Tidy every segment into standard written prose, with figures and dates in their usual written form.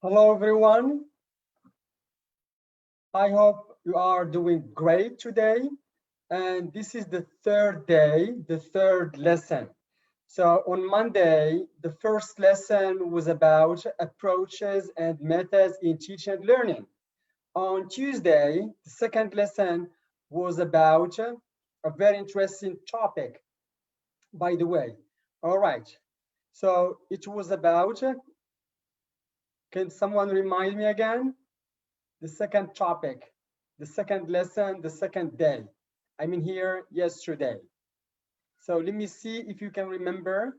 Hello, everyone. I hope you are doing great today. And this is the third day, the third lesson. So on Monday, the first lesson was about approaches and methods in teaching and learning. On Tuesday, the second lesson was about a very interesting topic, by the way. All right. So it was about, can someone remind me again? The second topic, the second lesson, the second day. I mean here yesterday. So let me see if you can remember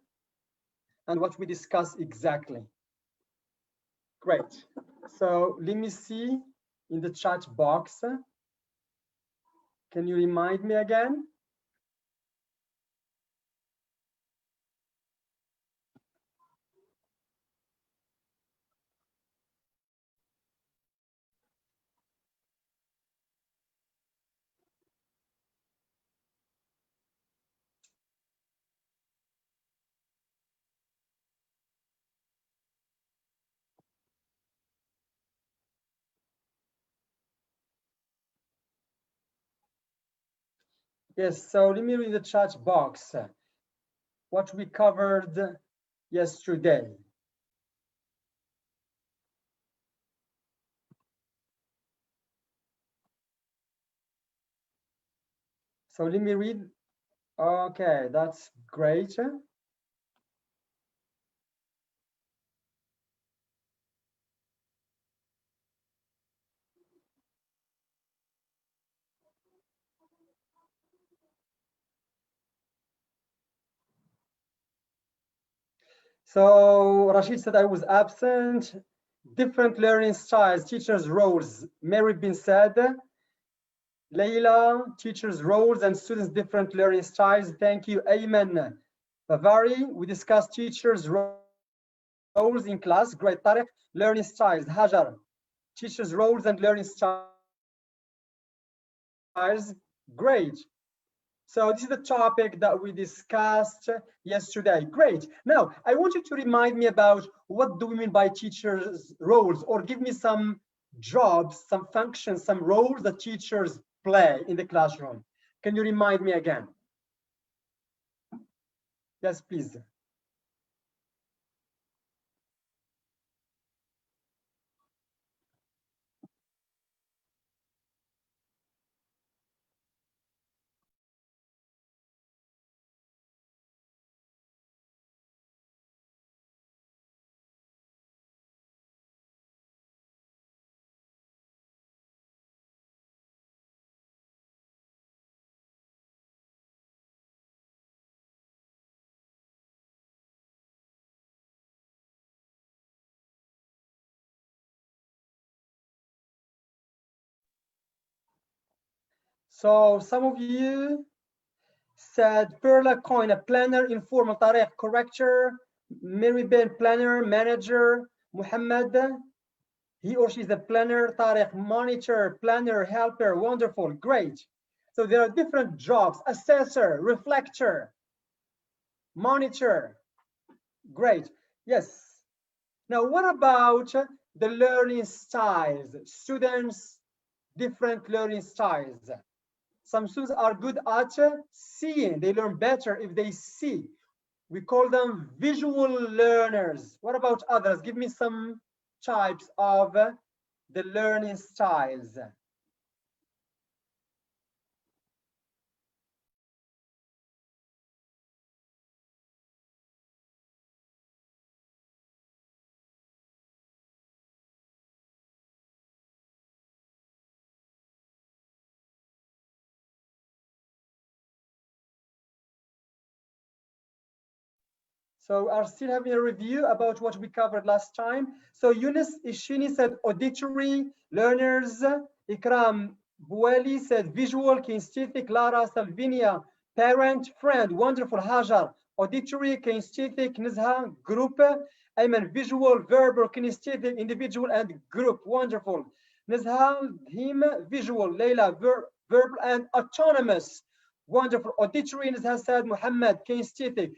and what we discussed exactly. Great. So let me see in the chat box. Can you remind me again? Yes, so let me read the chat box. What we covered yesterday. So let me read. Okay, that's great. So Rashid said I was absent. Different learning styles, teachers' roles. Mary bin said, Leila, teachers' roles and students' different learning styles. Thank you, Ayman. Bavari, we discussed teachers' roles in class. Great, Tariq, learning styles. Hajar, teachers' roles and learning styles. Great. So this is the topic that we discussed yesterday. Great. Now, I want you to remind me about what do we mean by teachers' roles, or give me some jobs, some functions, some roles that teachers play in the classroom. Can you remind me again? Yes, please. So some of you said Perla Coin, a planner, informal. Tariq, corrector. Mary Ben, planner, manager. Muhammad, he or she is a planner. Tariq, monitor, planner, helper. Wonderful, great. So there are different jobs: assessor, reflector, monitor. Great, yes. Now, what about the learning styles? Students, different learning styles. Some students are good at seeing. They learn better if they see. We call them visual learners. What about others? Give me some types of the learning styles. So are still having a review about what we covered last time. So Yunus Ishini said auditory learners. Ikram Bouali said visual, kinesthetic. Lara Salvinia, parent, friend. Wonderful. Hajar, auditory, kinesthetic. Nizha, group. Ayman, visual, verbal, kinesthetic, individual, and group. Wonderful. Nizha, him, visual. Leila, verbal and autonomous. Wonderful. Auditory, Nizha said. Muhammad, kinesthetic.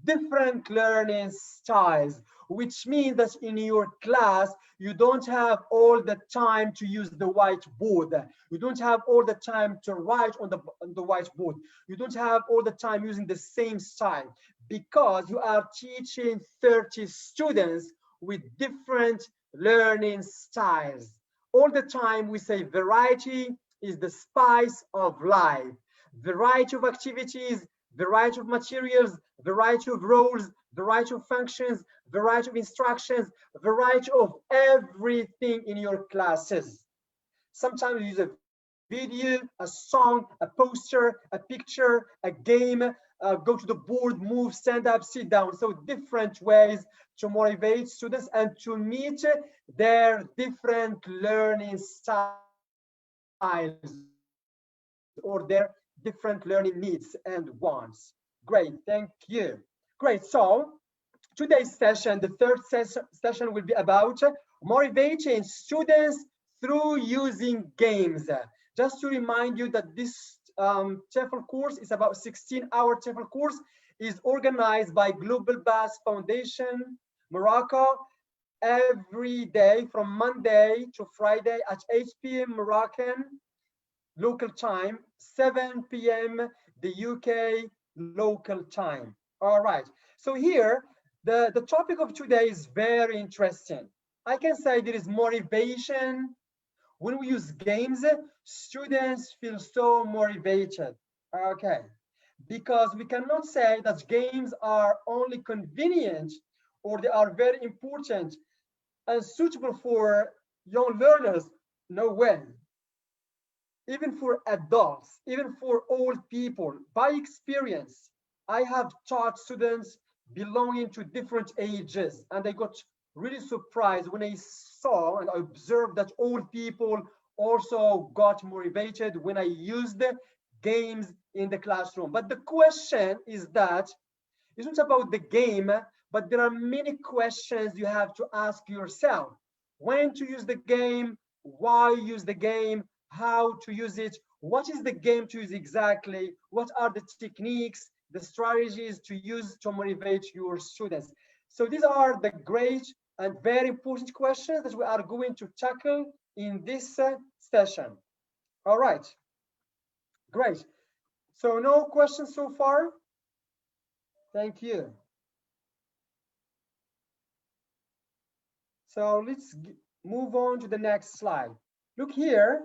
different learning styles, which means that in your class, you don't have all the time to use the whiteboard. You don't have all the time to write on the whiteboard. You don't have all the time using the same style, because you are teaching 30 students with different learning styles. All the time we say variety is the spice of life. Variety of activities, variety of materials, variety of roles, variety of functions, variety of instructions, variety of everything in your classes. Sometimes you use a video, a song, a poster, a picture, a game, go to the board, move, stand up, sit down. So different ways to motivate students and to meet their different learning styles or their different learning needs and wants. Great, thank you. Great, so today's session, the third session will be about motivating students through using games. Just to remind you that this TEFL course is about 16-hour TEFL course, is organized by Global Bass Foundation, Morocco, every day from Monday to Friday at 8 p.m. Moroccan local time, 7 p.m. the UK local time. All right, so here, the topic of today is very interesting. I can say there is motivation. When we use games, students feel so motivated. Okay, because we cannot say that games are only convenient or they are very important and suitable for young learners. No way. Even for adults, even for old people, by experience, I have taught students belonging to different ages, and I got really surprised when I saw and I observed that old people also got motivated when I used games in the classroom. But the question is that it's not about the game, but there are many questions you have to ask yourself. When to use the game, why use the game, how to use it, what is the game to use exactly, what are the techniques, the strategies to use to motivate your students. So these are the great and very important questions that we are going to tackle in this session. All right, great. So no questions so far? Thank you. So let's move on to the next slide. Look here.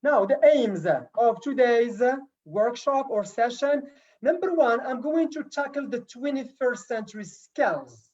Now, the aims of today's workshop or session. Number one, I'm going to tackle the 21st century skills,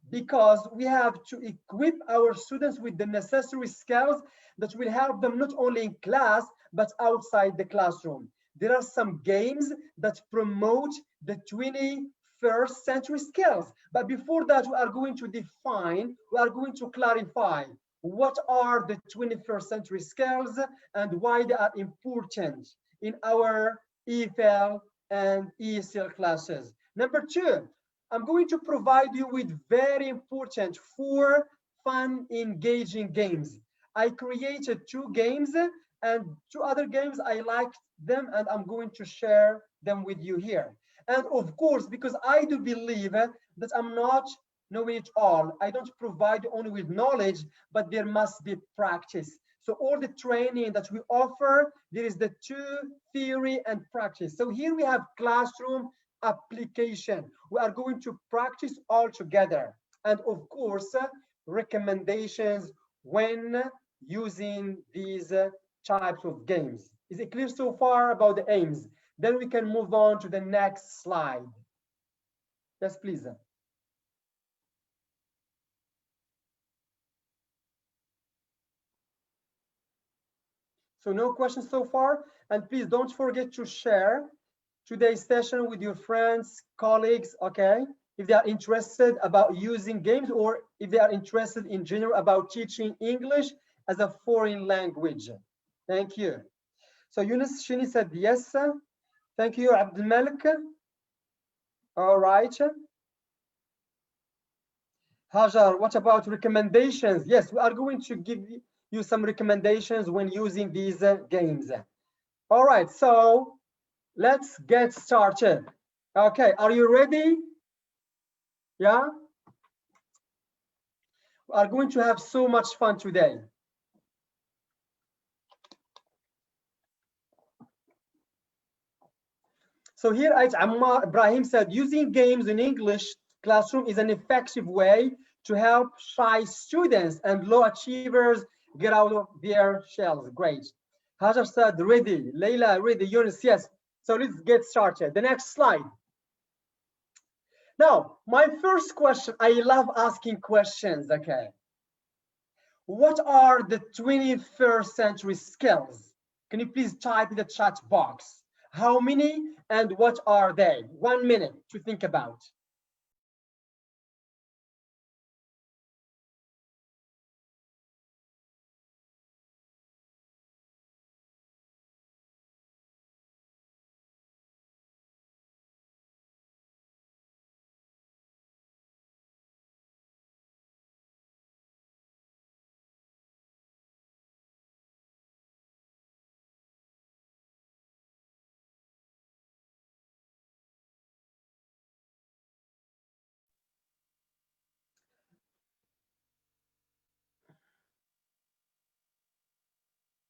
because we have to equip our students with the necessary skills that will help them not only in class, but outside the classroom. There are some games that promote the 21st century skills. But before that, we are going to define, we are going to clarify what are the 21st century skills and why they are important in our EFL and ESL classes. Number two, I'm going to provide you with very important 4 fun, engaging games. I created 2 games and 2 other games. I liked them and I'm going to share them with you here. And of course, because I do believe that I'm not knowing it all, I don't provide only with knowledge, but there must be practice. So all the training that we offer, there is the 2 theory and practice. So here we have classroom application. We are going to practice all together. And of course, recommendations when using these types of games. Is it clear so far about the aims? Then we can move on to the next slide. Yes, please. So no questions so far. And please don't forget to share today's session with your friends, colleagues, okay? If they are interested about using games or if they are interested in general about teaching English as a foreign language. Thank you. So Yunus Shini said yes. Thank you, Abdul Malik. All right. Hajar, what about recommendations? Yes, we are going to give you some recommendations when using these games. All right, so let's get started. Okay, are you ready? Yeah, we are going to have so much fun today. So here Ammar Ibrahim said, using games in English classroom is an effective way to help shy students and low achievers get out of their shells. Great. Hajar said, ready. Leila, ready. Yunus, yes. So let's get started. The next slide. Now, my first question, I love asking questions, okay? What are the 21st century skills? Can you please type in the chat box? How many and what are they? 1 minute to think about.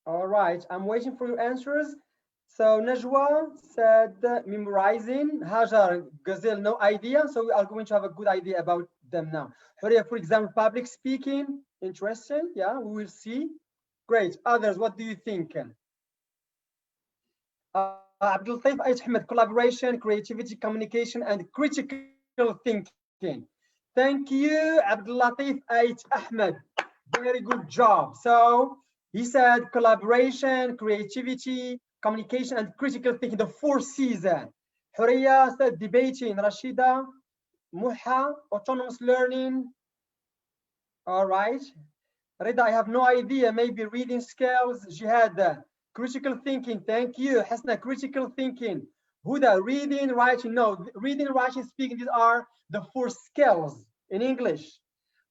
All right, I'm waiting for your answers. So Najwa said memorizing. Hajar, Gazelle, no idea. So we are going to have a good idea about them now. Huria, for example, public speaking. Interesting. Yeah, we will see. Great. Others, what do you think? Abdul Taif Ahmed, collaboration, creativity, communication, and critical thinking. Thank you, Abdul Latif Ahmed. Very good job. So he said collaboration, creativity, communication, and critical thinking, the 4 C's. Huriya said debating. Rashida, Muha, autonomous learning. All right. Rida, I have no idea. Maybe reading skills. Jihad, critical thinking. Thank you. Hasna, critical thinking. Huda, reading, writing. No, reading, writing, speaking. These are the 4 skills in English.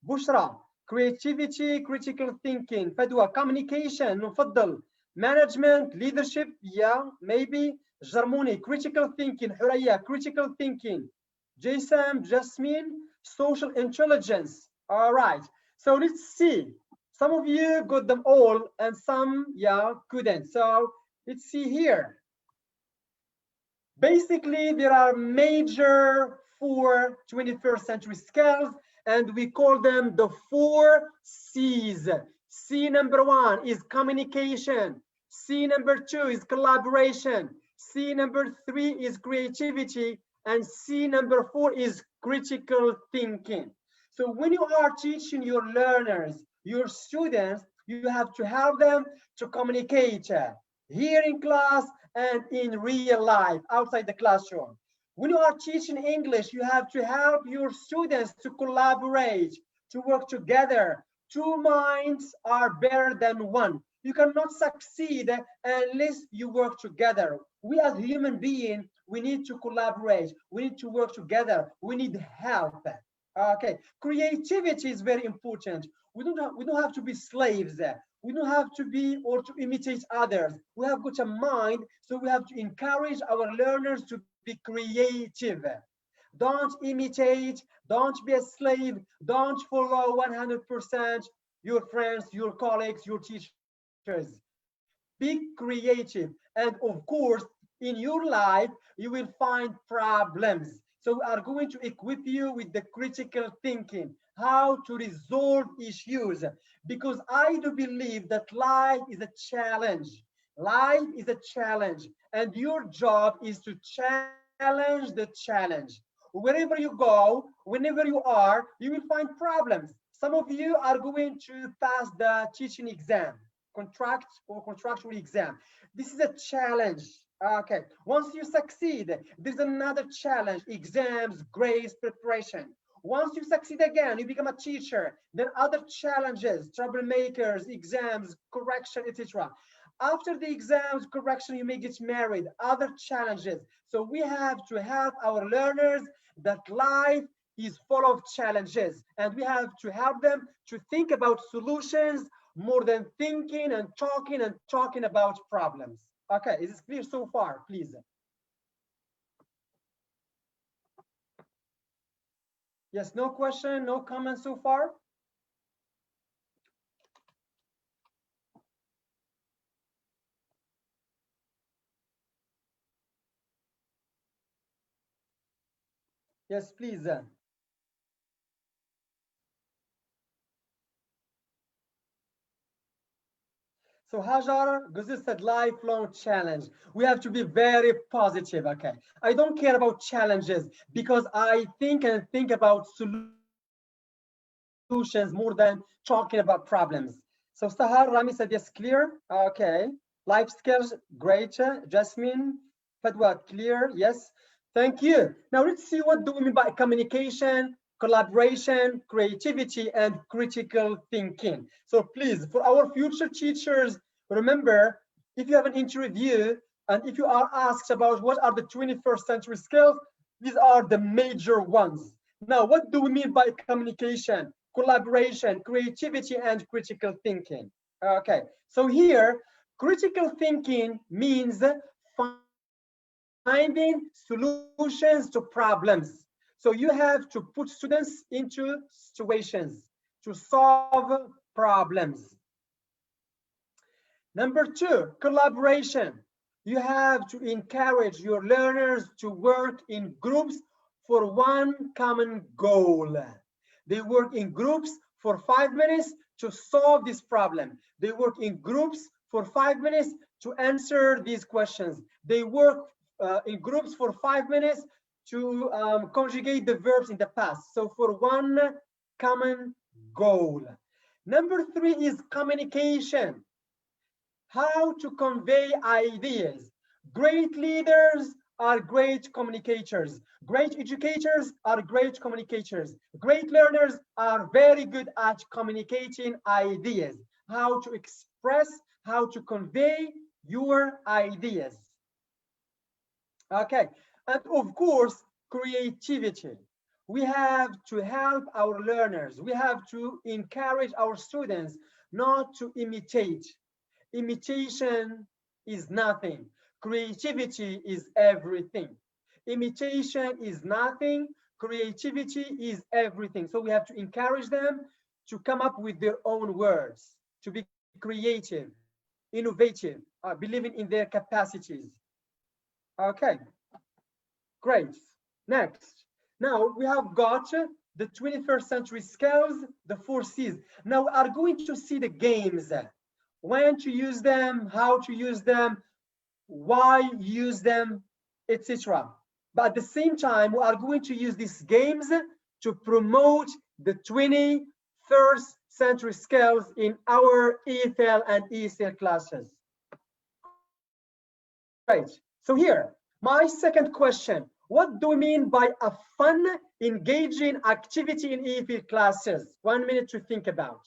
Bushra, creativity, critical thinking. Fadwa, communication. نفضل. Management, leadership. Yeah, maybe. Jarmuni, critical thinking. Huraya, critical thinking. Jason, Jasmine, social intelligence. All right. So let's see. Some of you got them all and some, yeah, couldn't. So let's see here. Basically, there are major 4 21st century skills, and we call them the 4 C's. C number 1 is communication. C number 2 is collaboration. C number 3 is creativity. And C number 4 is critical thinking. So when you are teaching your learners, your students, you have to help them to communicate here in class and in real life outside the classroom. When you are teaching English, you have to help your students to collaborate, to work together. 2 minds are better than 1. You cannot succeed unless you work together. We as human beings, we need to collaborate. We need to work together. We need help. Okay, creativity is very important. We don't have to be slaves. We don't have to be or to imitate others. We have got a mind, so we have to encourage our learners to be creative. Don't imitate, don't be a slave, don't follow 100% your friends, your colleagues, your teachers. Be creative. And of course, in your life, you will find problems. So we are going to equip you with the critical thinking, how to resolve issues, because I do believe that life is a challenge. Life is a challenge, and your job is to challenge the challenge. Wherever you go, whenever you are, you will find problems. Some of you are going to pass the teaching exam, contract or contractual exam. This is a challenge. Okay, once you succeed, there's another challenge, exams, grades, preparation. Once you succeed again, you become a teacher, then other challenges, troublemakers, exams, correction, etc. After the exams, correction, you may get married, other challenges. So we have to help our learners that life is full of challenges, and we have to help them to think about solutions more than thinking and talking about problems. Okay, is this clear so far, please? Yes, no question, no comment so far? Yes, please. So Hajar, Guzis said lifelong challenge. We have to be very positive, okay? I don't care about challenges because I think about solutions more than talking about problems. So Sahar Rami said yes, clear. Okay. Life skills, great. Jasmine, Fadwa, clear. Yes. Thank you. Now let's see what do we mean by communication, collaboration, creativity, and critical thinking. So please, for our future teachers, remember, if you have an interview and if you are asked about what are the 21st century skills, these are the major ones. Now, what do we mean by communication, collaboration, creativity, and critical thinking? Okay, so here, critical thinking means finding solutions to problems. So you have to put students into situations to solve problems. Number two, collaboration. You have to encourage your learners to work in groups for one common goal. They work in groups for 5 minutes to solve this problem. They work in groups for 5 minutes to answer these questions. They work in groups for 5 minutes to conjugate the verbs in the past. So for one common goal. Number three is communication. How to convey ideas. Great leaders are great communicators. Great educators are great communicators. Great learners are very good at communicating ideas. How to express, how to convey your ideas. Okay, and of course, creativity. We have to help our learners. We have to encourage our students not to imitate. Imitation is nothing. Creativity is everything. Imitation is nothing. Creativity is everything. So we have to encourage them to come up with their own words, to be creative, innovative, believing in their capacities. Okay, great. Next. Now we have got the 21st century skills, the 4Cs. Now we are going to see the games. When to use them, how to use them, why use them, etc. But at the same time, we are going to use these games to promote the 21st century skills in our EFL and ESL classes. Great. So here, my second question. What do we mean by a fun, engaging activity in EFL classes? 1 minute to think about.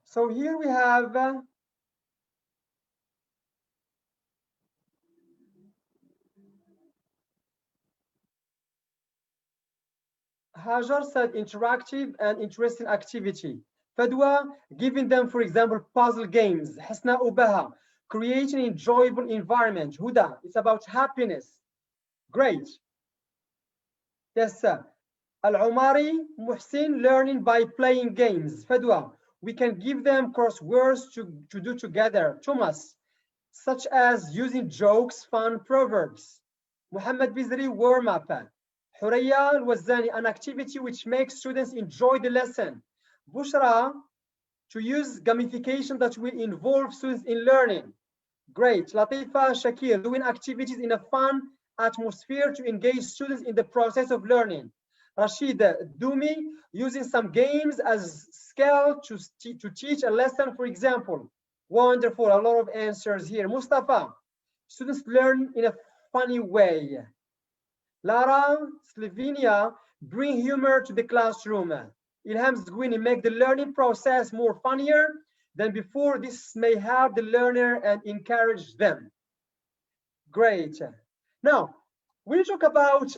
So here we have Hajar said interactive and interesting activity. Fadwa, giving them, for example, puzzle games. Hasna Ubaha, creating an enjoyable environment. Huda, it's about happiness. Great. Yes, sir. Al-Umari, Muhsin, learning by playing games. Fadwa, we can give them crosswords to do together. Thomas, such as using jokes, fun proverbs. Muhammad Bizri, warm up. Huraya Al-Wazani, an activity which makes students enjoy the lesson. Bushra, to use gamification that will involve students in learning. Great. Latifa Shakir, doing activities in a fun atmosphere to engage students in the process of learning. Rashid Dumi, using some games as skill to teach a lesson, for example. Wonderful, a lot of answers here. Mustafa, students learn in a funny way. Lara, Slovenia, bring humor to the classroom. Ilham Zgwini, make the learning process more funnier than before. This may help the learner and encourage them. Great. Now, when you talk about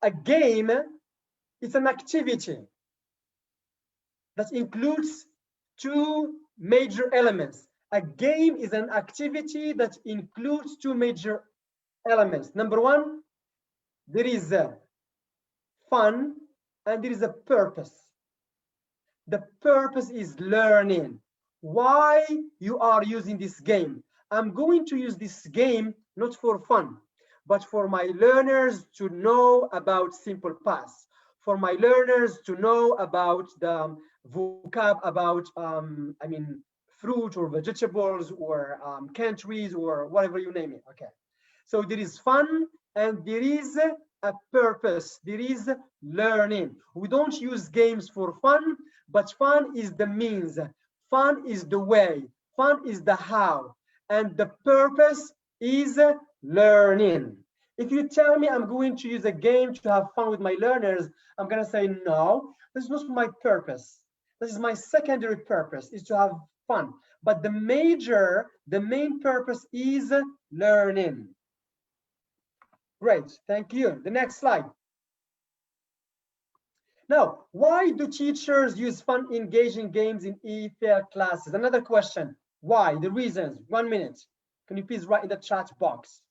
a game, it's an activity that includes two major elements. A game is an activity that includes two major elements. Number one, there is a fun and there is a purpose. The purpose is learning. Why you are using this game? I'm going to use this game not for fun, but for my learners to know about simple past, for my learners to know about the vocab about, fruit or vegetables or countries or whatever you name it. Okay. So there is fun and there is a purpose. There is learning. We don't use games for fun, but fun is the means. Fun is the way. Fun is the how. And the purpose is learning. If you tell me I'm going to use a game to have fun with my learners, I'm going to say, no, this is not my purpose. This is my secondary purpose, is to have fun. But the main purpose is learning. Great, thank you. The next slide. Now, why do teachers use fun, engaging games in EFL classes? Another question. Why? The reasons. 1 minute. Can you please write in the chat box?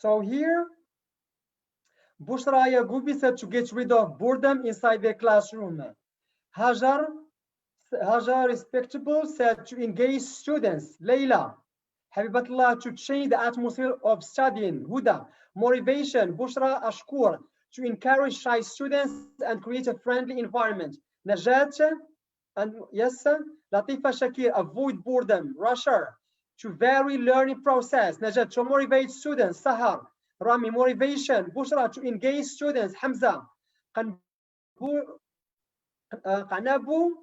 So here, Bushra Yagubi said to get rid of boredom inside their classroom. Hajar Respectable said to engage students. Layla, Habibatullah, to change the atmosphere of studying. Huda, motivation. Bushra Ashkur, to encourage shy students and create a friendly environment. Najat, and yes, Latifa Shakir, avoid boredom. Rashar, to vary learning process. Najat, to motivate students. Sahar, Rami, motivation. Bushra, to engage students. Hamza, Qanabu,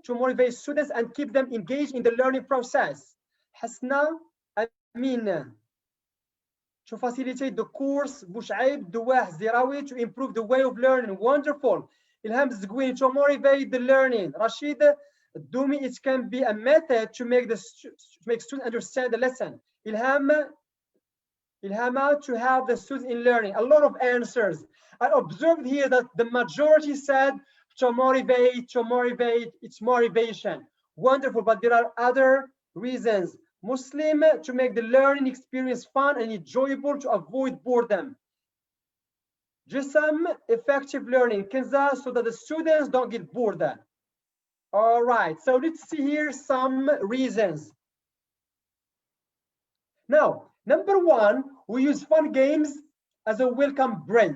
to motivate students and keep them engaged in the learning process. Hasna, Amin, to facilitate the course. Bushaib, Duwah, Zirawi, to improve the way of learning. Wonderful. Ilham Zgwini, to motivate the learning. Rashid Dumi, it can be a method to make students understand the lesson. Ilhama, to help the students in learning. A lot of answers. I observed here that the majority said to motivate, it's motivation. Wonderful, but there are other reasons. Muslim, to make the learning experience fun and enjoyable, to avoid boredom. Jism, effective learning. Kenza, so that the students don't get bored. All right, so let's see here some reasons. Now, number one, we use fun games as a welcome break.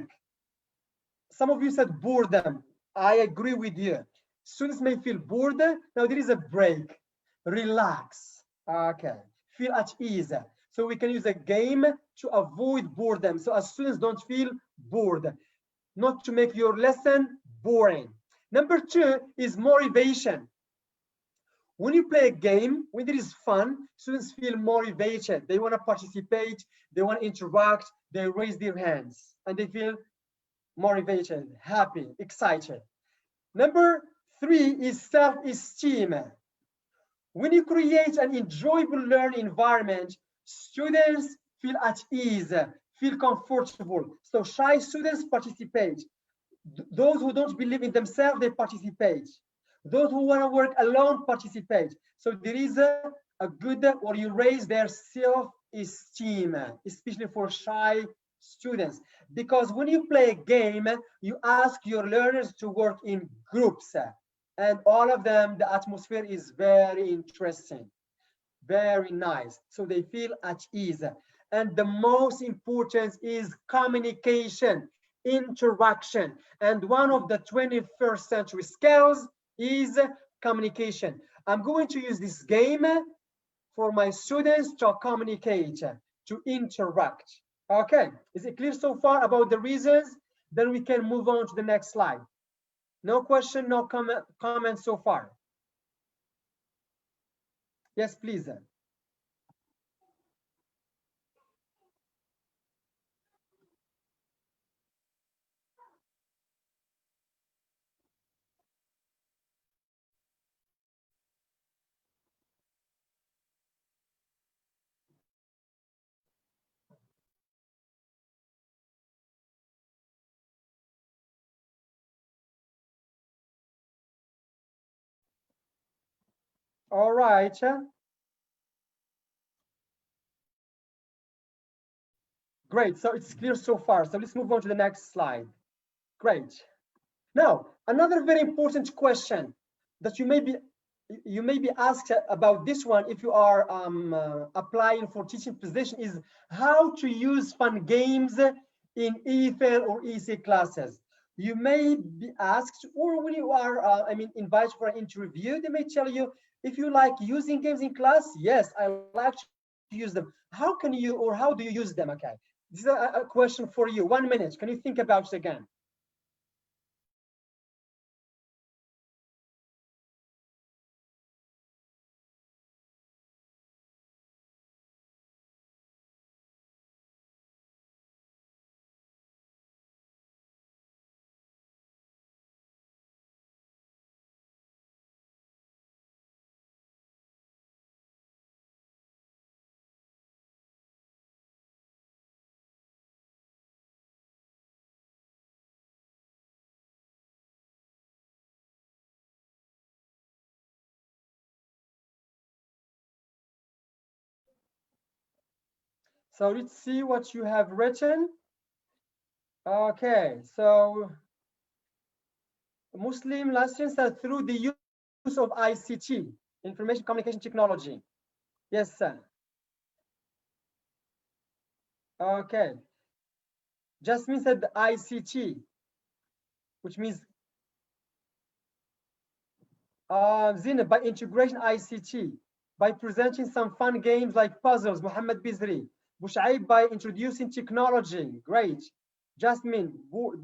Some of you said boredom. I agree with you. Students may feel bored. Now there is a break. Relax. Okay. Feel at ease. So we can use a game to avoid boredom. So as students don't feel bored. Not to make your lesson boring. Number two is motivation. When you play a game, when there is fun, students feel motivated. They want to participate. They want to interact. They raise their hands and they feel motivated, happy, excited. Number three is self-esteem. When you create an enjoyable learning environment, students feel at ease, feel comfortable. So shy students participate. Those who don't believe in themselves, they participate. Those who want to work alone participate. So there is a good, or you raise their self-esteem, especially for shy students. Because when you play a game, you ask your learners to work in groups. And all of them, the atmosphere is very interesting, very nice. So they feel at ease. And the most important is communication, interaction. And one of the 21st century skills is communication. I'm going to use this game for my students to communicate, to interact. Okay, is it clear so far about the reasons? Then we can move on to the next slide. No question, no comment so far. Yes, please. All right. Great, so it's clear so far. So let's move on to the next slide. Great. Now, another very important question that you may be asked about this one if you are applying for teaching position is how to use fun games in EFL or EC classes. You may be asked, or when you are, invited for an interview, they may tell you, if you like using games in class, yes, I like to use them. How can you, or how do you use them? Okay, this is a question for you. 1 minute. Can you think about it again? So let's see what you have written. Okay, so Muslim lessons are through the use of ICT, information communication technology. Yes, sir. Okay. Jasmine said the ICT, which means Zina, by integration ICT, by presenting some fun games like puzzles, Muhammad Bizri. Bushaib by introducing technology, great. Jasmine,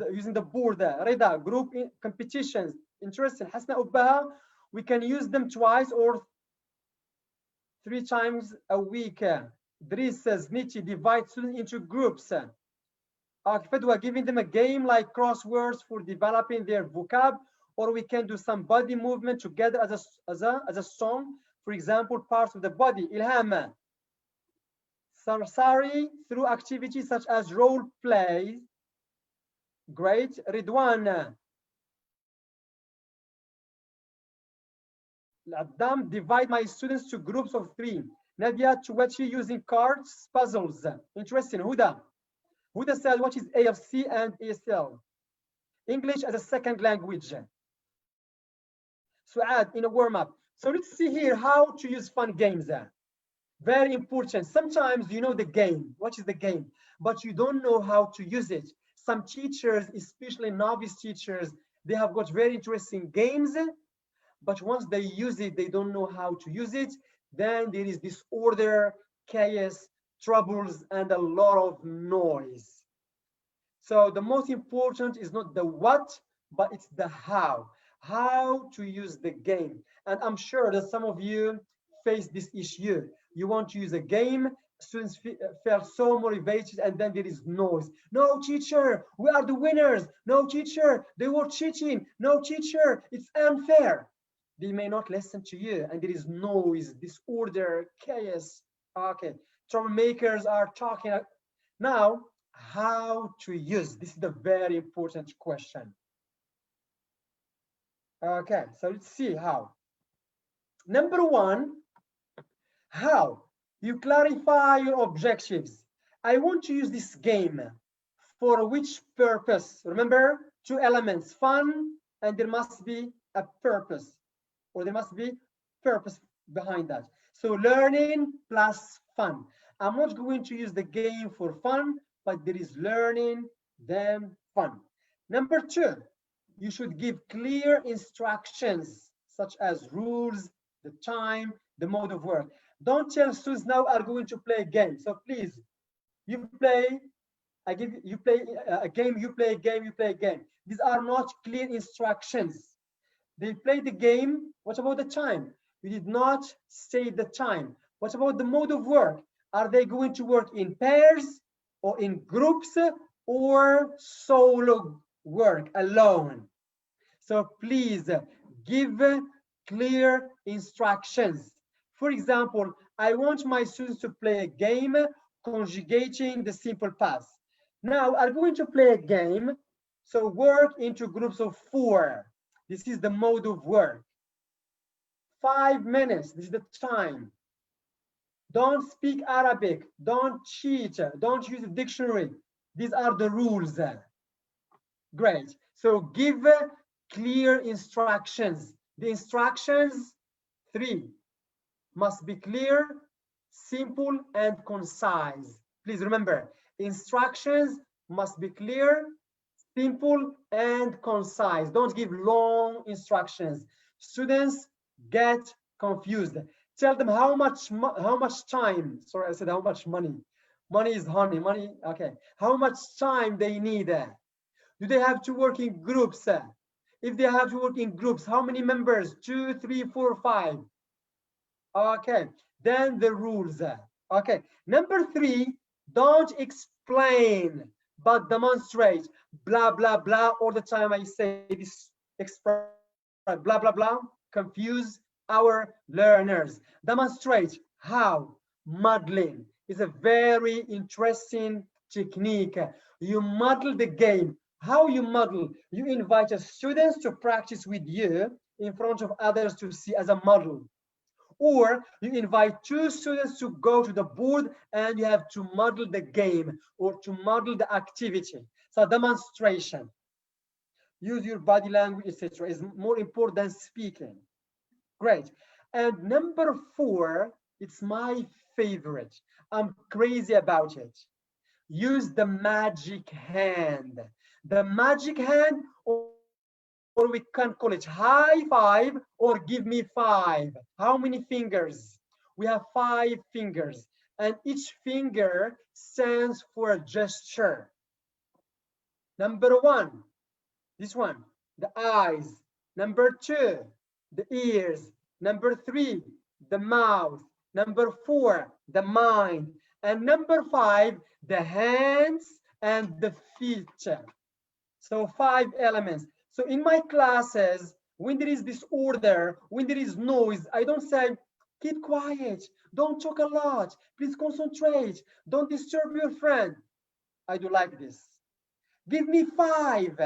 using the board, Reda, group competitions, interesting. Hasna Ubbaha, we can use them twice or 3 times a week. Dris says, Nietzsche, divide students into groups. We're giving them a game like crosswords for developing their vocab, or we can do some body movement together as a song. For example, parts of the body. Ilham. Sarsari through activities such as role play. Great. Ridwan. Adam, divide my students to groups of 3. Nadia, to what you using cards, puzzles. Interesting. Huda. Huda said, what is AFC and ASL? English as a second language. Suad, in a warm-up. So let's see here how to use fun games. Very important. Sometimes you know the game. What is the game? But you don't know how to use it. Some teachers, especially novice teachers, they have got very interesting games, but once they use it, they don't know how to use it. Then there is disorder, chaos, troubles, and a lot of noise. So the most important is not the what, but it's the how to use the game. And I'm sure that some of you face this issue. You want to use a game, students feel so motivated, and then there is noise. No, teacher, we are the winners. No, teacher, they were cheating. No, teacher, it's unfair. they may not listen to you, and there is noise, disorder, chaos. Okay, troublemakers are talking. Now, how to use? This is the very important question. Okay, so let's see how. Number one, how you clarify your objectives. I want to use this game. For which purpose? Remember, two elements, fun, and there must be a purpose, or there must be purpose behind that. So learning plus fun. I'm not going to use the game for fun, but there is learning, then fun. Number two, you should give clear instructions, such as rules, the time, the mode of work. Don't tell students now are going to play a game. So please, you play, I give you play a game, you play a game, you play a game. These are not clear instructions. They play the game. What about the time? You did not say the time. What about the mode of work? Are they going to work in pairs or in groups or solo work alone? So please give clear instructions. For example, I want my students to play a game conjugating the simple past. Now I'm going to play a game. So work into groups of 4. This is the mode of work. 5 minutes, this is the time. Don't speak Arabic, don't cheat, don't use a dictionary. These are the rules. Great. So give clear instructions. The instructions, 3, must be clear, simple, and concise. Please remember, instructions must be clear, simple, and concise. Don't give long instructions. Students get confused. Tell them how much time. Sorry, I said how much money. Money is honey. Money. Okay. How much time they need? Do they have to work in groups? If they have to work in groups, how many members? 2, 3, 4, 5. Okay. Then the rules. Okay. Number 3, don't explain, but demonstrate. Blah, blah, blah. All the time I say this expression, blah, blah, blah. Confuse our learners. Demonstrate how. Modeling is a very interesting technique. You model the game. How you model? You invite your students to practice with you in front of others to see as a model. Or you invite 2 students to go to the board and you have to model the game or to model the activity. So demonstration. Use your body language, etc. is more important than speaking. Great. And number 4, it's my favorite. I'm crazy about it. Use the magic hand. The magic hand, or we can call it high five or give me 5. How many fingers? We have 5 fingers, and each finger stands for a gesture. Number 1, this one, the eyes. Number 2, the ears. Number 3, the mouth. Number 4, the mind. And number 5, the hands and the feet. So 5 elements. So in my classes, when there is disorder, when there is noise, I don't say, keep quiet, don't talk a lot, please concentrate, don't disturb your friend. I do like this. Give me 5.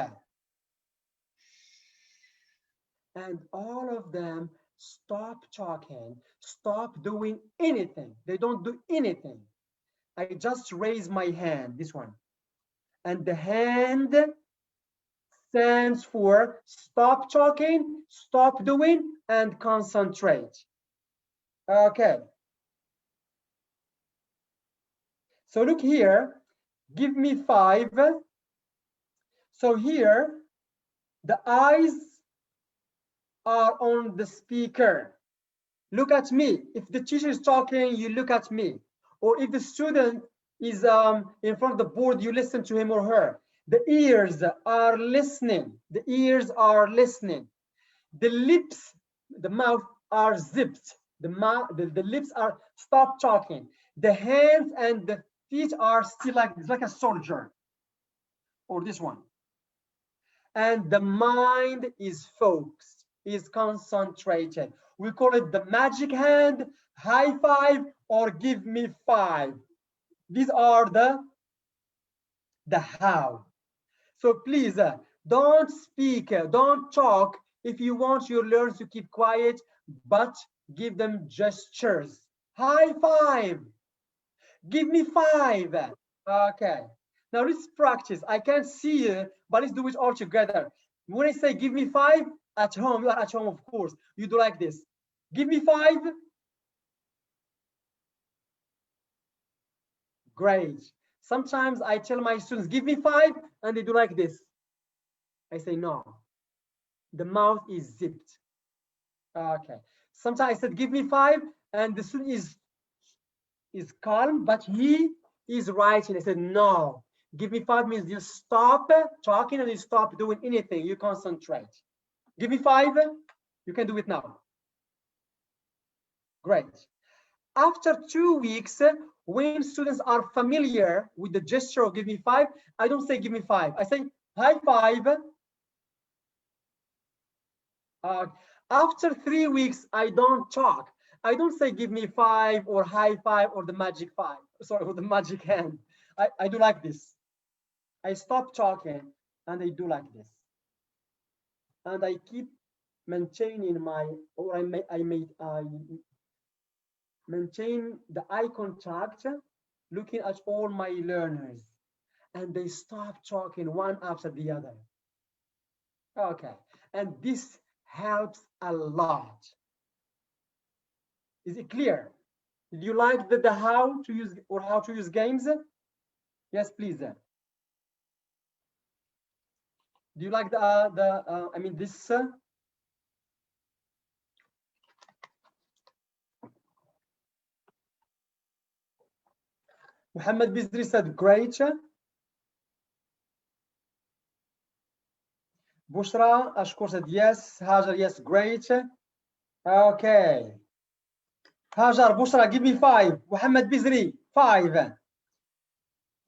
And all of them stop talking, stop doing anything. They don't do anything. I just raise my hand, this one. And the hand stands for stop talking, stop doing, and concentrate. Okay. So look here, give me 5. So here, the eyes are on the speaker. Look at me. If the teacher is talking, you look at me. Or if the student is in front of the board, you listen to him or her. The ears are listening. The ears are listening. The lips, the mouth are zipped. The lips are stop talking. The hands and the feet are still like a soldier, or this one. And the mind is focused. is concentrated. We call it the magic hand, high five, or give me five. These are the how. So please don't speak, don't talk if you want your learners to keep quiet, but give them gestures. High five, give me five. Okay, now let's practice. I can't see you, but let's do it all together. When I say give me five, at home, you are at home, of course, you do like this. Give me five. Great. Sometimes I tell my students, give me five, and they do like this. I say, no, the mouth is zipped. Okay. Sometimes I said, give me five, and the student is calm, but he is writing. I said, no, give me five means you stop talking and you stop doing anything. You concentrate. Give me five. You can do it now. Great. After 2 weeks, when students are familiar with the gesture of give me five, I don't say give me five. I say high five. After 3 weeks, I don't talk. I don't say give me five or high five or the magic five. Sorry, or the magic hand. I do like this. I stop talking and I do like this. And I keep maintaining my, or I maintain the eye contact, looking at all my learners, and they stop talking one after the other. Okay, and this helps a lot. Is it clear? Did you like the how to use or how to use games? Yes, please. Do you like I mean this? Muhammad Bizri said great. Bushra Ashkur said yes. Hajar, yes, great. Okay. Hajar, Bushra, give me five. Muhammad Bizri, five.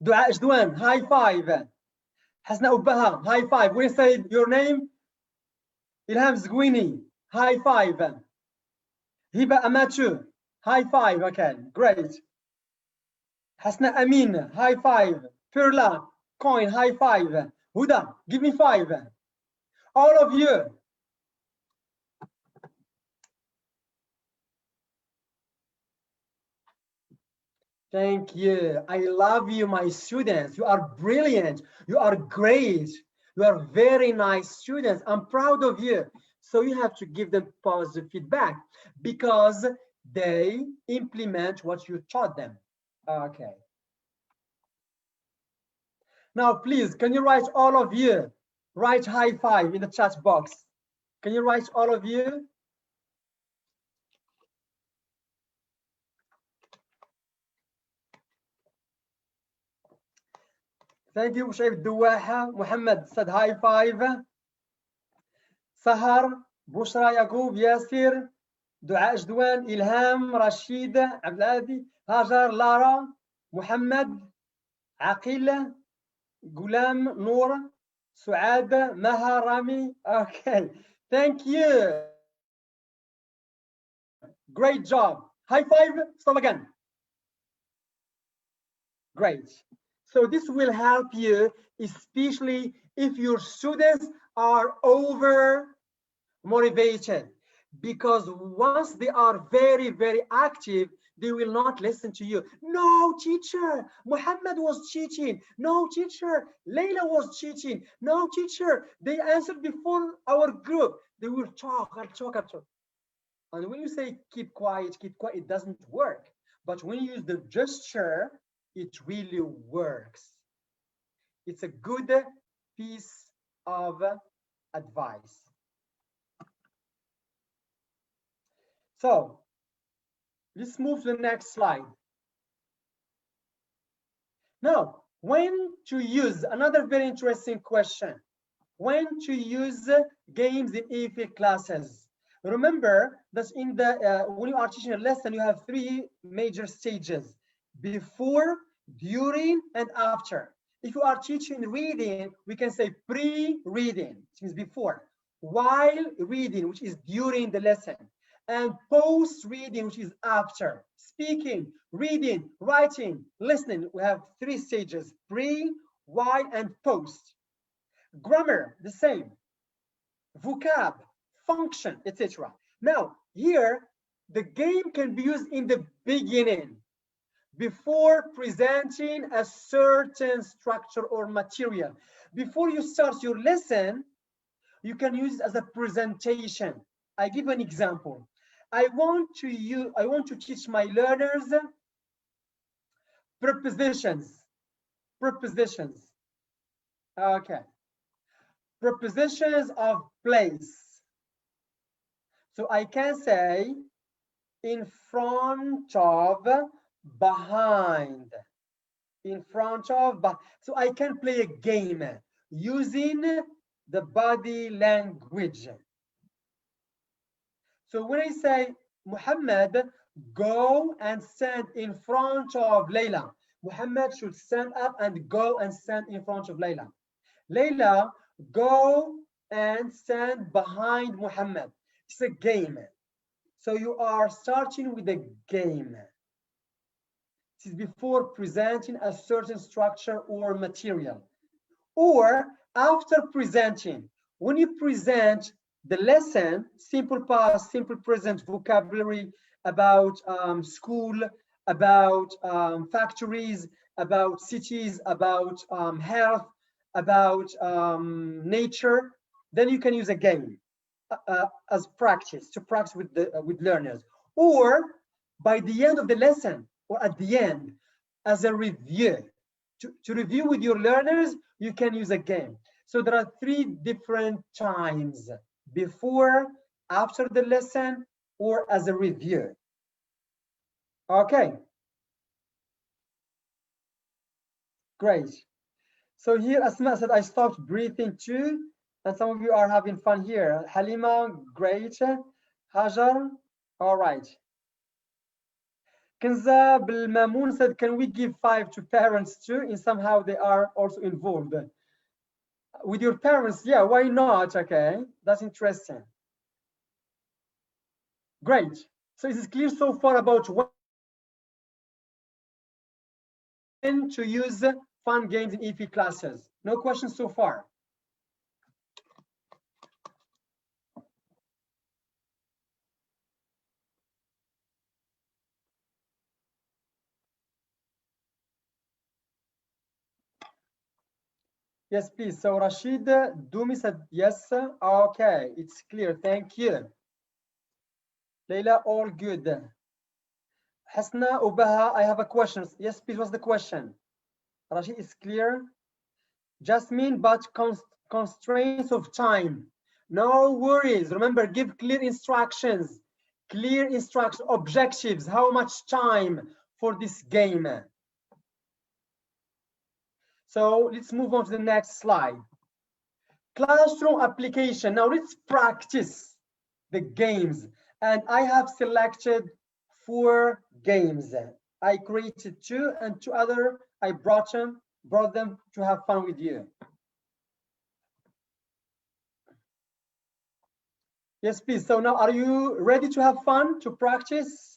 Dua Jdwan, high five. Hasna Ubaha, high five. When you say your name, Ilham Zgwini, high five. Hiba Amachu, high five. Okay, great. Hasna Amin, high five. Perla, coin, high five. Huda, give me five. All of you. Thank you. I love you, my students. You are brilliant. You are great. You are very nice students. I'm proud of you. So you have to give them positive feedback because they implement what you taught them. Okay. Now, please, can you write all of you? Write high five in the chat box. Can you write all of you? Thank you, Shaykh Duwaha. Muhammad said high five. Sahar, Bushra Yaqub, Yasir, Dua Jdwan, Ilham, Rashid, Abduladi, Hajar, Lara, Muhammad, Aqil, Gulam, Noor, Suad, Maha, Rami. Okay, thank you. Great job. High five. Stop again. Great. So this will help you, especially if your students are over motivated, because once they are very, very active, they will not listen to you. No, teacher, Muhammad was cheating. No, teacher, Layla was cheating. No, teacher, they answered before our group. They will talk and talk and talk. And when you say keep quiet, it doesn't work. But when you use the gesture, it really works. It's a good piece of advice. So let's move to the next slide. Now, when to use, another very interesting question. When to use games in EFL classes. Remember that in the when you are teaching a lesson, you have 3 major stages: before, during, and after. If you are teaching reading, we can say pre-reading, it means before. while reading, which is during the lesson, and post reading, which is after. Speaking, reading, writing, listening. We have 3 stages: pre, while, and post. Grammar, the same. Vocab, function, etc. Now, here, the game can be used in the beginning, before presenting a certain structure or material. Before you start your lesson, you can use it as a presentation. I give an example. I want to teach my learners prepositions. Prepositions. Okay. Prepositions of place. So I can say in front of, behind. In front of, so I can play a game using the body language. So when I say, Muhammad, go and stand in front of Layla. Muhammad should stand up and go and stand in front of Layla. Layla, go and stand behind Muhammad. It's a game. So you are starting with a game. It is before presenting a certain structure or material. Or after presenting, when you present the lesson, simple past, simple present vocabulary about school, about factories, about cities, about health, about nature, then you can use a game as practice, to practice with learners. Or by the end of the lesson, or at the end, as a review. To review with your learners, you can use a game. So there are 3 different times: before, after the lesson, or as a review. Okay. Great. So here Asma said, I stopped breathing too. And some of you are having fun here. Halima, great. Hajar, all right. Kenza Bilmamoun said, can we give 5 to parents too? And somehow they are also involved. With your parents, yeah, why not? Okay, that's interesting. Great. So is it clear so far about when to use fun games in EP classes? No questions so far? Yes, please. So Rashid Dumi said yes. Okay, it's clear. Thank you. Leila, all good. Hasna Ubaha, I have a question. Yes, please. What's the question? Rashid is clear. Jasmine, but constraints of time. No worries. Remember, give clear instructions. Clear instructions, objectives. How much time for this game? So let's move on to the next slide. Classroom application. Now let's practice the games. And I have selected 4 games. I created 2, and 2 other I brought them to have fun with you. Yes, please. So now, are you ready to have fun, to practice?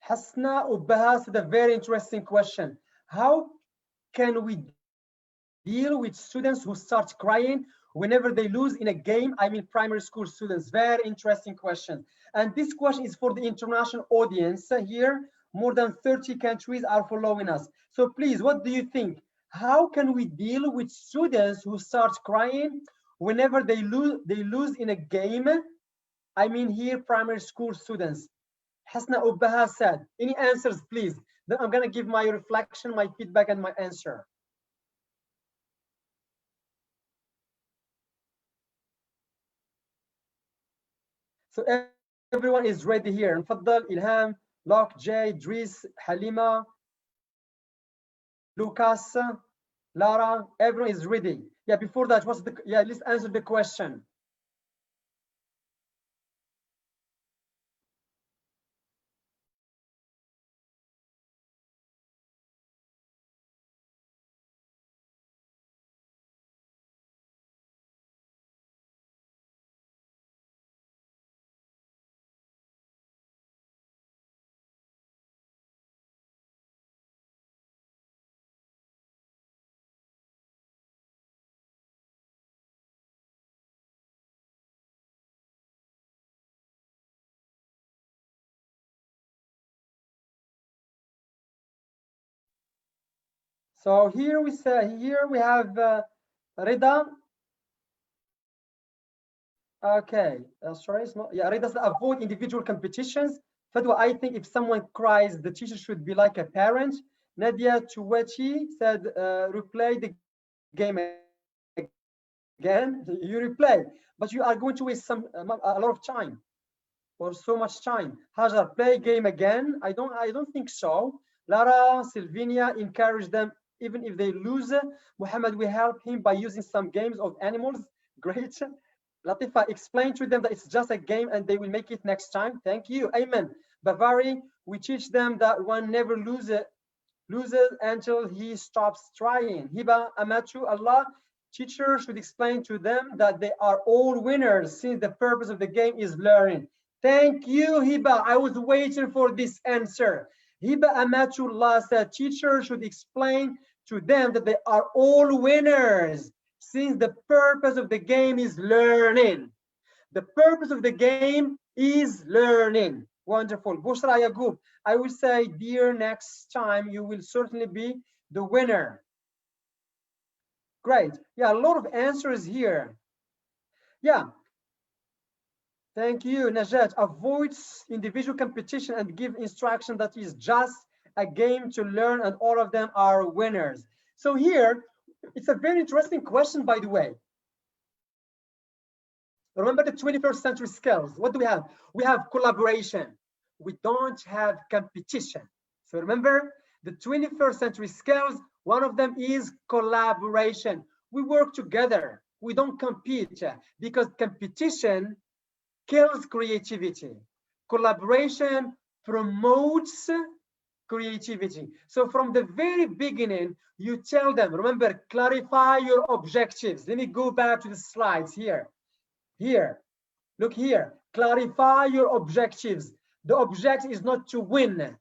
Hasna Ubaha said a very interesting question. How can we deal with students who start crying whenever they lose in a game? I mean, primary school students. Very interesting question. And this question is for the international audience here. More than 30 countries are following us. So please, what do you think? How can we deal with students who start crying whenever they lose in a game? I mean here, primary school students. Hasna Ubaha said, any answers, please? Then I'm gonna give my reflection, my feedback, and my answer. So everyone is ready here. Faddal, Ilham, Locke, Jay, Dries, Halima, Lucas, Lara, everyone is ready. Yeah, before that, what's the, yeah, let's answer the question. So here we say, here we have Rida. Okay, sorry, it's not, yeah, Rida said avoid individual competitions. Fadwa, I think if someone cries, the teacher should be like a parent. Nadia Chuwechi said replay the game again. You replay, but you are going to waste a lot of time, or so much time. Hajar, play game again. I don't think so. Lara, Sylvania, encourage them even if they lose. Muhammad, we help him by using some games of animals. Great. Latifa, explain to them that it's just a game and they will make it next time. Thank you. Amen. Bavari, we teach them that one never loses until he stops trying. Hiba, Amatu, Allah, teachers should explain to them that they are all winners since the purpose of the game is learning. Thank you, Hiba. I was waiting for this answer. Hiba Amatullah said teachers should explain to them that they are all winners since the purpose of the game is learning. The purpose of the game is learning. Wonderful. Bushra Yaqub, I will say, dear, next time you will certainly be the winner. Great. Yeah, a lot of answers here. Yeah. Thank you, Najat. Avoid individual competition and give instruction that is just a game to learn and all of them are winners. So here, it's a very interesting question, by the way. Remember the 21st century skills. What do we have? We have collaboration. We don't have competition. So remember the 21st century skills, one of them is collaboration. We work together. We don't compete because competition kills creativity. Collaboration promotes creativity. So from the very beginning, you tell them, remember, clarify your objectives. Let me go back to the slides here. Here, look here, clarify your objectives. The objective is not to win.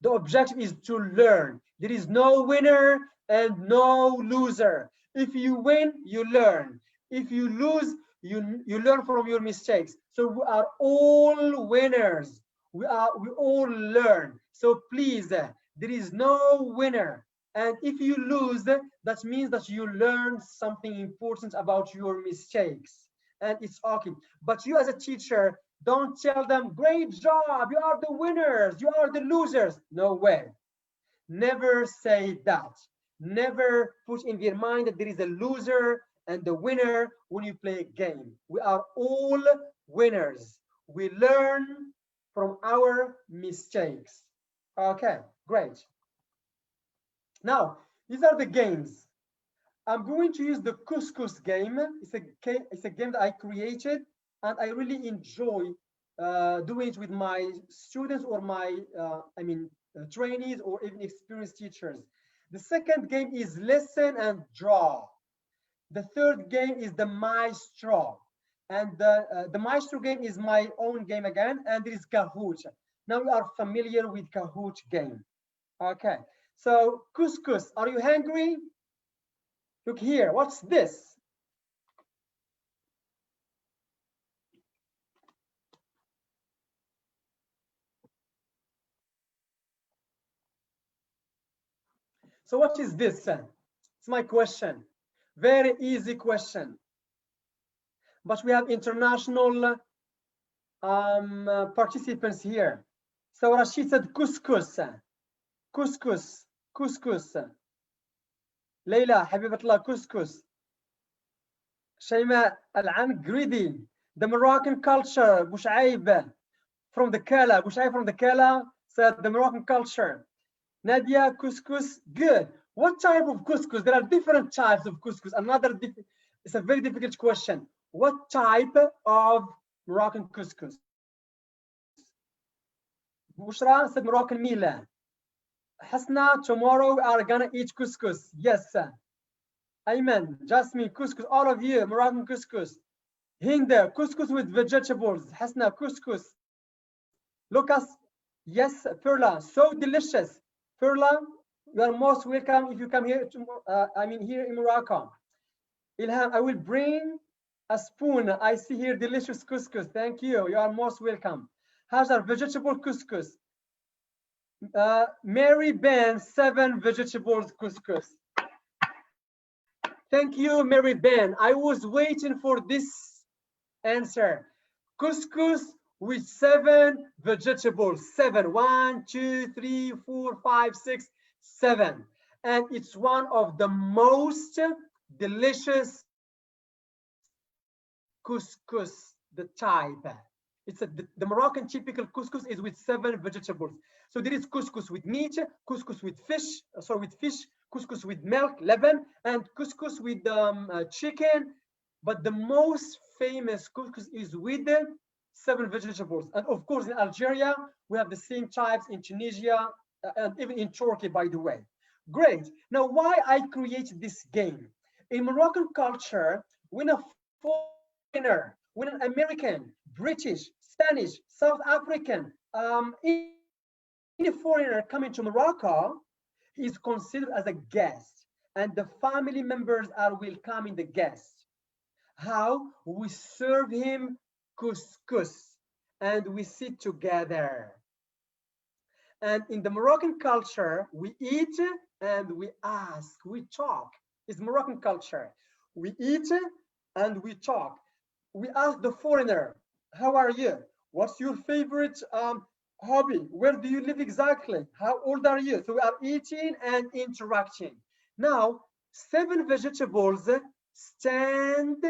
The objective is to learn. There is no winner and no loser. If you win, you learn. If you lose, you learn from your mistakes. So we are all winners. We all learn. So please, there is no winner. And if you lose, that means that you learned something important about your mistakes. And it's okay. But you as a teacher, don't tell them, great job, you are the winners, you are the losers. No way. Never say that. Never put in their mind that there is a loser and the winner when you play a game. We are all winners. We learn from our mistakes. Okay, great. Now, these are the games. I'm going to use the couscous game. It's a game that I created and I really enjoy doing it with my students or my, trainees or even experienced teachers. The second game is listen and draw. The third game is the maestro. And the maestro game is my own game again, and there is Kahoot. Now we are familiar with Kahoot game. Okay, so couscous, are you hungry? Look here, what's this? So what is this? It's my question. Very easy question. But we have international participants here. So Rashid said couscous. Couscous. Couscous. Leila, Habibatullah, couscous. Shayma Al-An, greedy. The Moroccan culture, Bushaib from the Kala. Bushaib from the Kala said the Moroccan culture. Nadia, couscous, good. What type of couscous? There are different types of couscous. It's a very difficult question. What type of Moroccan couscous? Bushra said Moroccan Mila. Hasna, tomorrow we are gonna eat couscous. Yes, sir. Ayman, Jasmine, couscous, all of you, Moroccan couscous. Hinda, couscous with vegetables. Hasna, couscous. Lucas, yes, Perla, so delicious. Perla, you are most welcome if you come here here in Morocco. Ilham, I will bring a spoon. I see here delicious couscous. Thank you. You are most welcome. Hajar, vegetable couscous. Mary Ben, 7 vegetables couscous. Thank you, Mary Ben. I was waiting for this answer. Couscous with 7 vegetables. 7. 1, 2, 3, 4, 5, 6, 7. And it's one of the most delicious couscous, the type. It's the Moroccan typical couscous is with 7 vegetables. So there is couscous with meat, couscous with fish, couscous with milk, leaven, and couscous with chicken. But the most famous couscous is with 7 vegetables. And of course, in Algeria, we have the same types in Tunisia and even in Turkey, by the way. Great. Now, why I created this game? In Moroccan culture, when a foreigner, when an American, British, Spanish, South African, any foreigner coming to Morocco, he is considered as a guest, and the family members are welcoming the guest. How? We serve him couscous, and we sit together. And in the Moroccan culture, we eat and we ask, we talk. It's Moroccan culture. We eat and we talk. We ask the foreigner, how are you? What's your favorite hobby? Where do you live exactly? How old are you? So we are eating and interacting. Now, 7 vegetables stand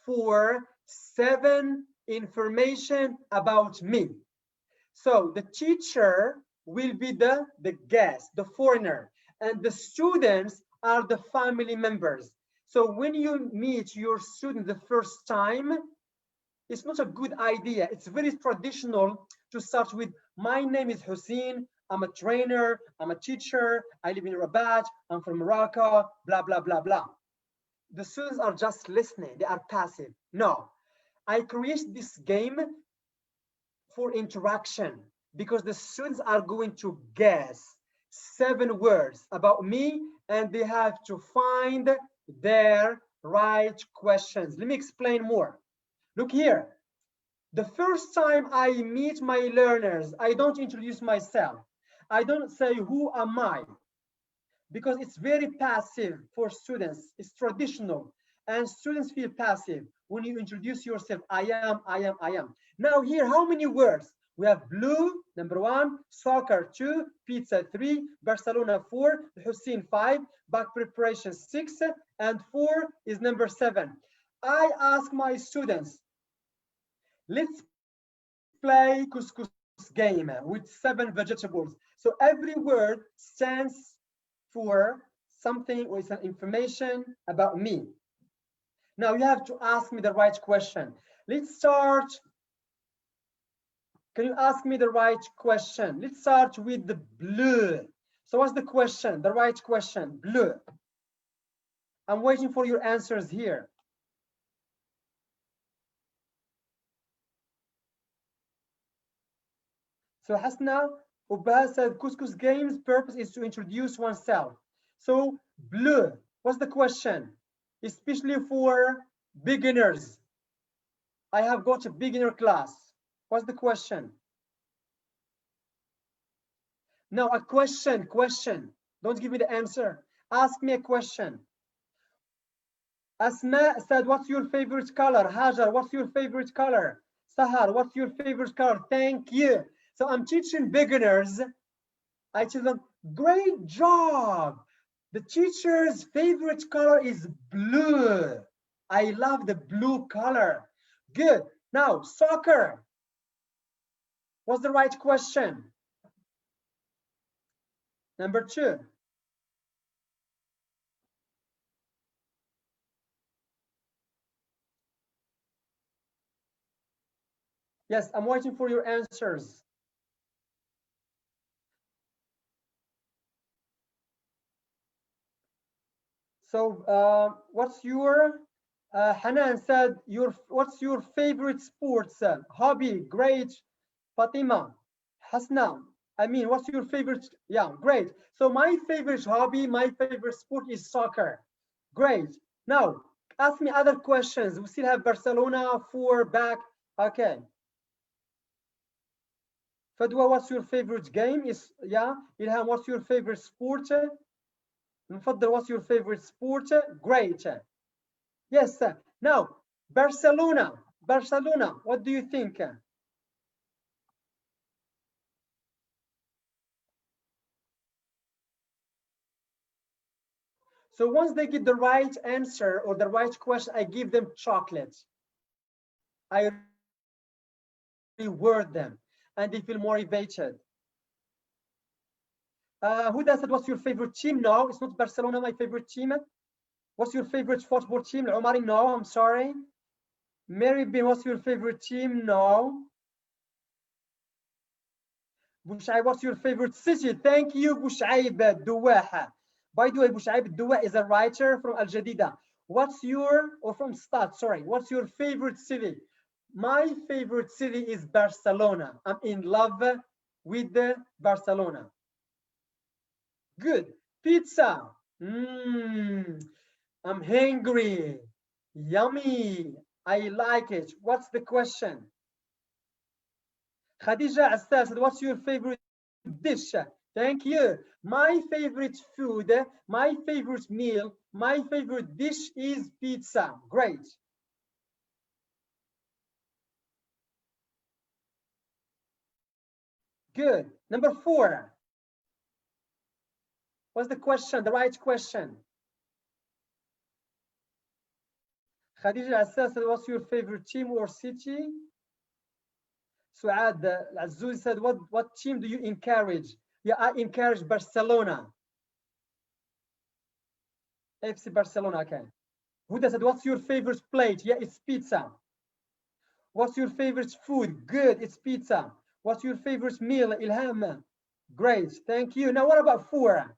for 7 information about me. So the teacher will be the guest, the foreigner, and the students are the family members. So when you meet your student the first time, it's not a good idea. It's very traditional to start with, my name is Hussein, I'm a trainer, I'm a teacher, I live in Rabat, I'm from Morocco, blah, blah, blah, blah. The students are just listening, they are passive. No, I create this game for interaction because the students are going to guess 7 words about me and they have to find their right questions. Let me explain more. Look here. The first time I meet my learners, I don't introduce myself. I don't say, who am I? Because it's very passive for students. It's traditional. And students feel passive when you introduce yourself. I am, I am, I am. Now here, how many words? We have blue, number 1, soccer 2, pizza 3, Barcelona 4, Hussein 5, back preparation 6, and 4 is number 7. I ask my students, let's play couscous game with 7 vegetables. So every word stands for something or some information about me. Now you have to ask me the right question. Let's start. Can you ask me the right question? Let's start with the blue. So what's the question? The right question, blue. I'm waiting for your answers here. So Hasna Ubah said couscous game's purpose is to introduce oneself. So bleu, what's the question? Especially for beginners. I have got a beginner class. What's the question? Now a question. Don't give me the answer. Ask me a question. Asma said, what's your favorite color? Hajar, what's your favorite color? Sahar, what's your favorite color? Thank you. So I'm teaching beginners. I tell them, great job. The teacher's favorite color is blue. I love the blue color. Good. Now, soccer. What's the right question? Number 2. Yes, I'm waiting for your answers. So what's your Hanan said what's your favorite sports hobby? Great. Fatima, Hasna, I mean, what's your favorite? Yeah, great. So my favorite hobby, my favorite sport is soccer. Great. Now, ask me other questions. We still have Barcelona, four back. Okay. Fadwa, what's your favorite game? Is yeah. Ilham, what's your favorite sport? Mfaddal, what's your favorite sport? Great. Yes. Now, Barcelona. Barcelona, what do you think? So once they get the right answer or the right question, I give them chocolate. I reward them and they feel motivated. Huda said, what's your favorite team? No, it's not Barcelona, my favorite team. What's your favorite football team? Omari, no, I'm sorry. Mary Bin, what's your favorite team? No. Bushaib, what's your favorite city? Thank you, Bushaib Duwaha. By the way, Bushaib Duwa is a writer from Al Jadida. What's your, or from Stad, sorry, what's your favorite city? My favorite city is Barcelona. I'm in love with Barcelona. Good. Pizza. I'm hungry. Yummy. I like it. What's the question? Khadija Assas, what's your favorite dish? Thank you. My favorite food, my favorite meal, my favorite dish is pizza. Great. Good. Number 4. What's the question? The right question. Khadija Assas, what's your favorite team or city? Suad Azuz said, what team do you encourage? Yeah, I encourage Barcelona. FC Barcelona, okay. Huda said, what's your favorite plate? Yeah, it's pizza. What's your favorite food? Good, it's pizza. What's your favorite meal? Ilham. Great, thank you. Now, what about 4?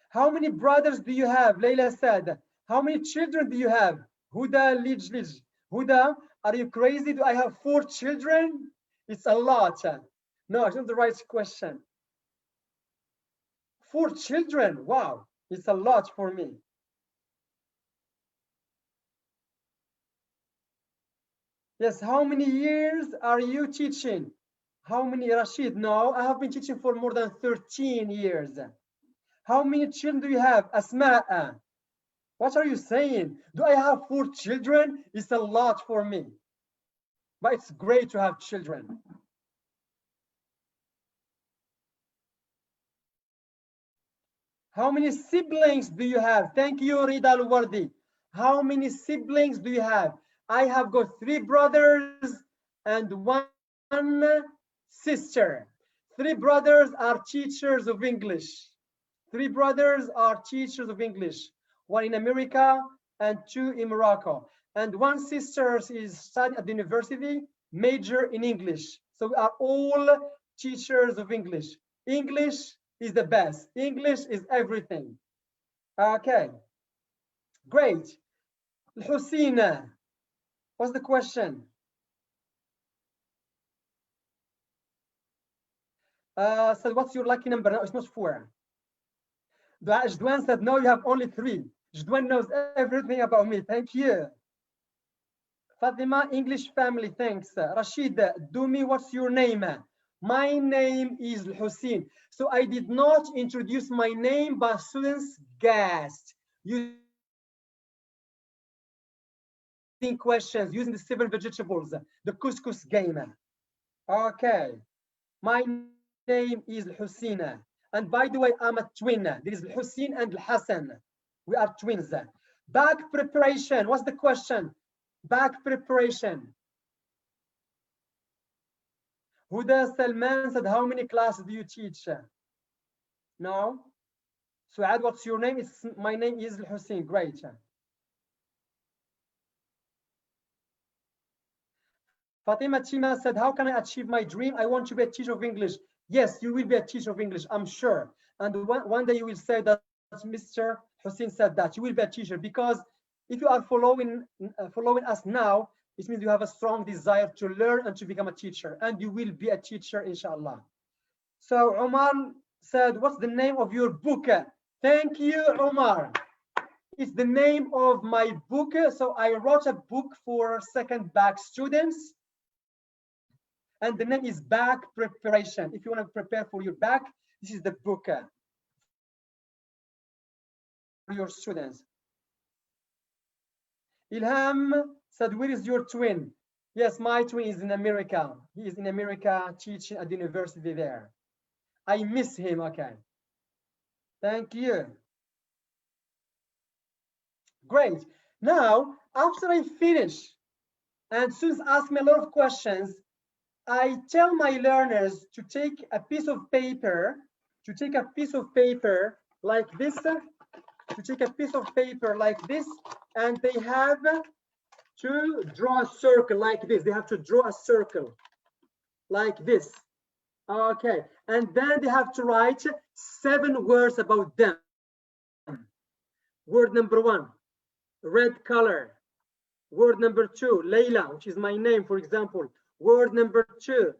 How many brothers do you have? Leila said. How many children do you have? Huda Lij. Huda, are you crazy? Do I have 4 children? It's a lot. No, it's not the right question. 4 children. Wow, it's a lot for me. Yes, how many years are you teaching? How many, Rashid? No, I have been teaching for more than 13 years. How many children do you have? Asma, what are you saying? Do I have 4 children? It's a lot for me. But it's great to have children. How many siblings do you have? Thank you, Rida Al-Wardi. How many siblings do you have? I have got 3 brothers and 1 sister. 3 brothers are teachers of English. 3 brothers are teachers of English. 1 in America and 2 in Morocco. And 1 sister is studying at the university, major in English. So we are all teachers of English. English is the best. English is everything. Okay, great. Husina, what's the question? So what's your lucky number? No, it's not 4. Jadwan said, no, you have only 3. Jadwan knows everything about me. Thank you. Fatima, English family, thanks. Rashid, do me, what's your name? My name is Hussein. So I did not introduce my name, but students guessed using questions, using the 7 vegetables, the couscous game. Okay, my name is Hussein. And by the way, I'm a twin. There is Hussein and Hassan. We are twins. Back preparation, what's the question? Back preparation. Huda Salman said, how many classes do you teach? No. Suad, what's your name? My name is Hussein. Great. Fatima Chima said, how can I achieve my dream? I want to be a teacher of English. Yes, you will be a teacher of English, I'm sure. And one day you will say that Mr. Hussein said that you will be a teacher, because if you are following us now, it means you have a strong desire to learn and to become a teacher, and you will be a teacher, inshallah. So Omar said, what's the name of your book? Thank you, Omar. It's the name of my book. So I wrote a book for second back students, and the name is Back Preparation. If you want to prepare for your back, this is the book for your students. Ilham said, where is your twin? Yes, my twin is in America. He is in America teaching at the university there. I miss him. Okay. Thank you. Great. Now, after I finish, and students ask me a lot of questions, I tell my learners to take a piece of paper, like this, and they have to draw a circle like this. They have to draw a circle like this. Okay, and then they have to write 7 words about them. Word number 1, red color. Word number 2, Layla, which is my name, for example. Word number 2,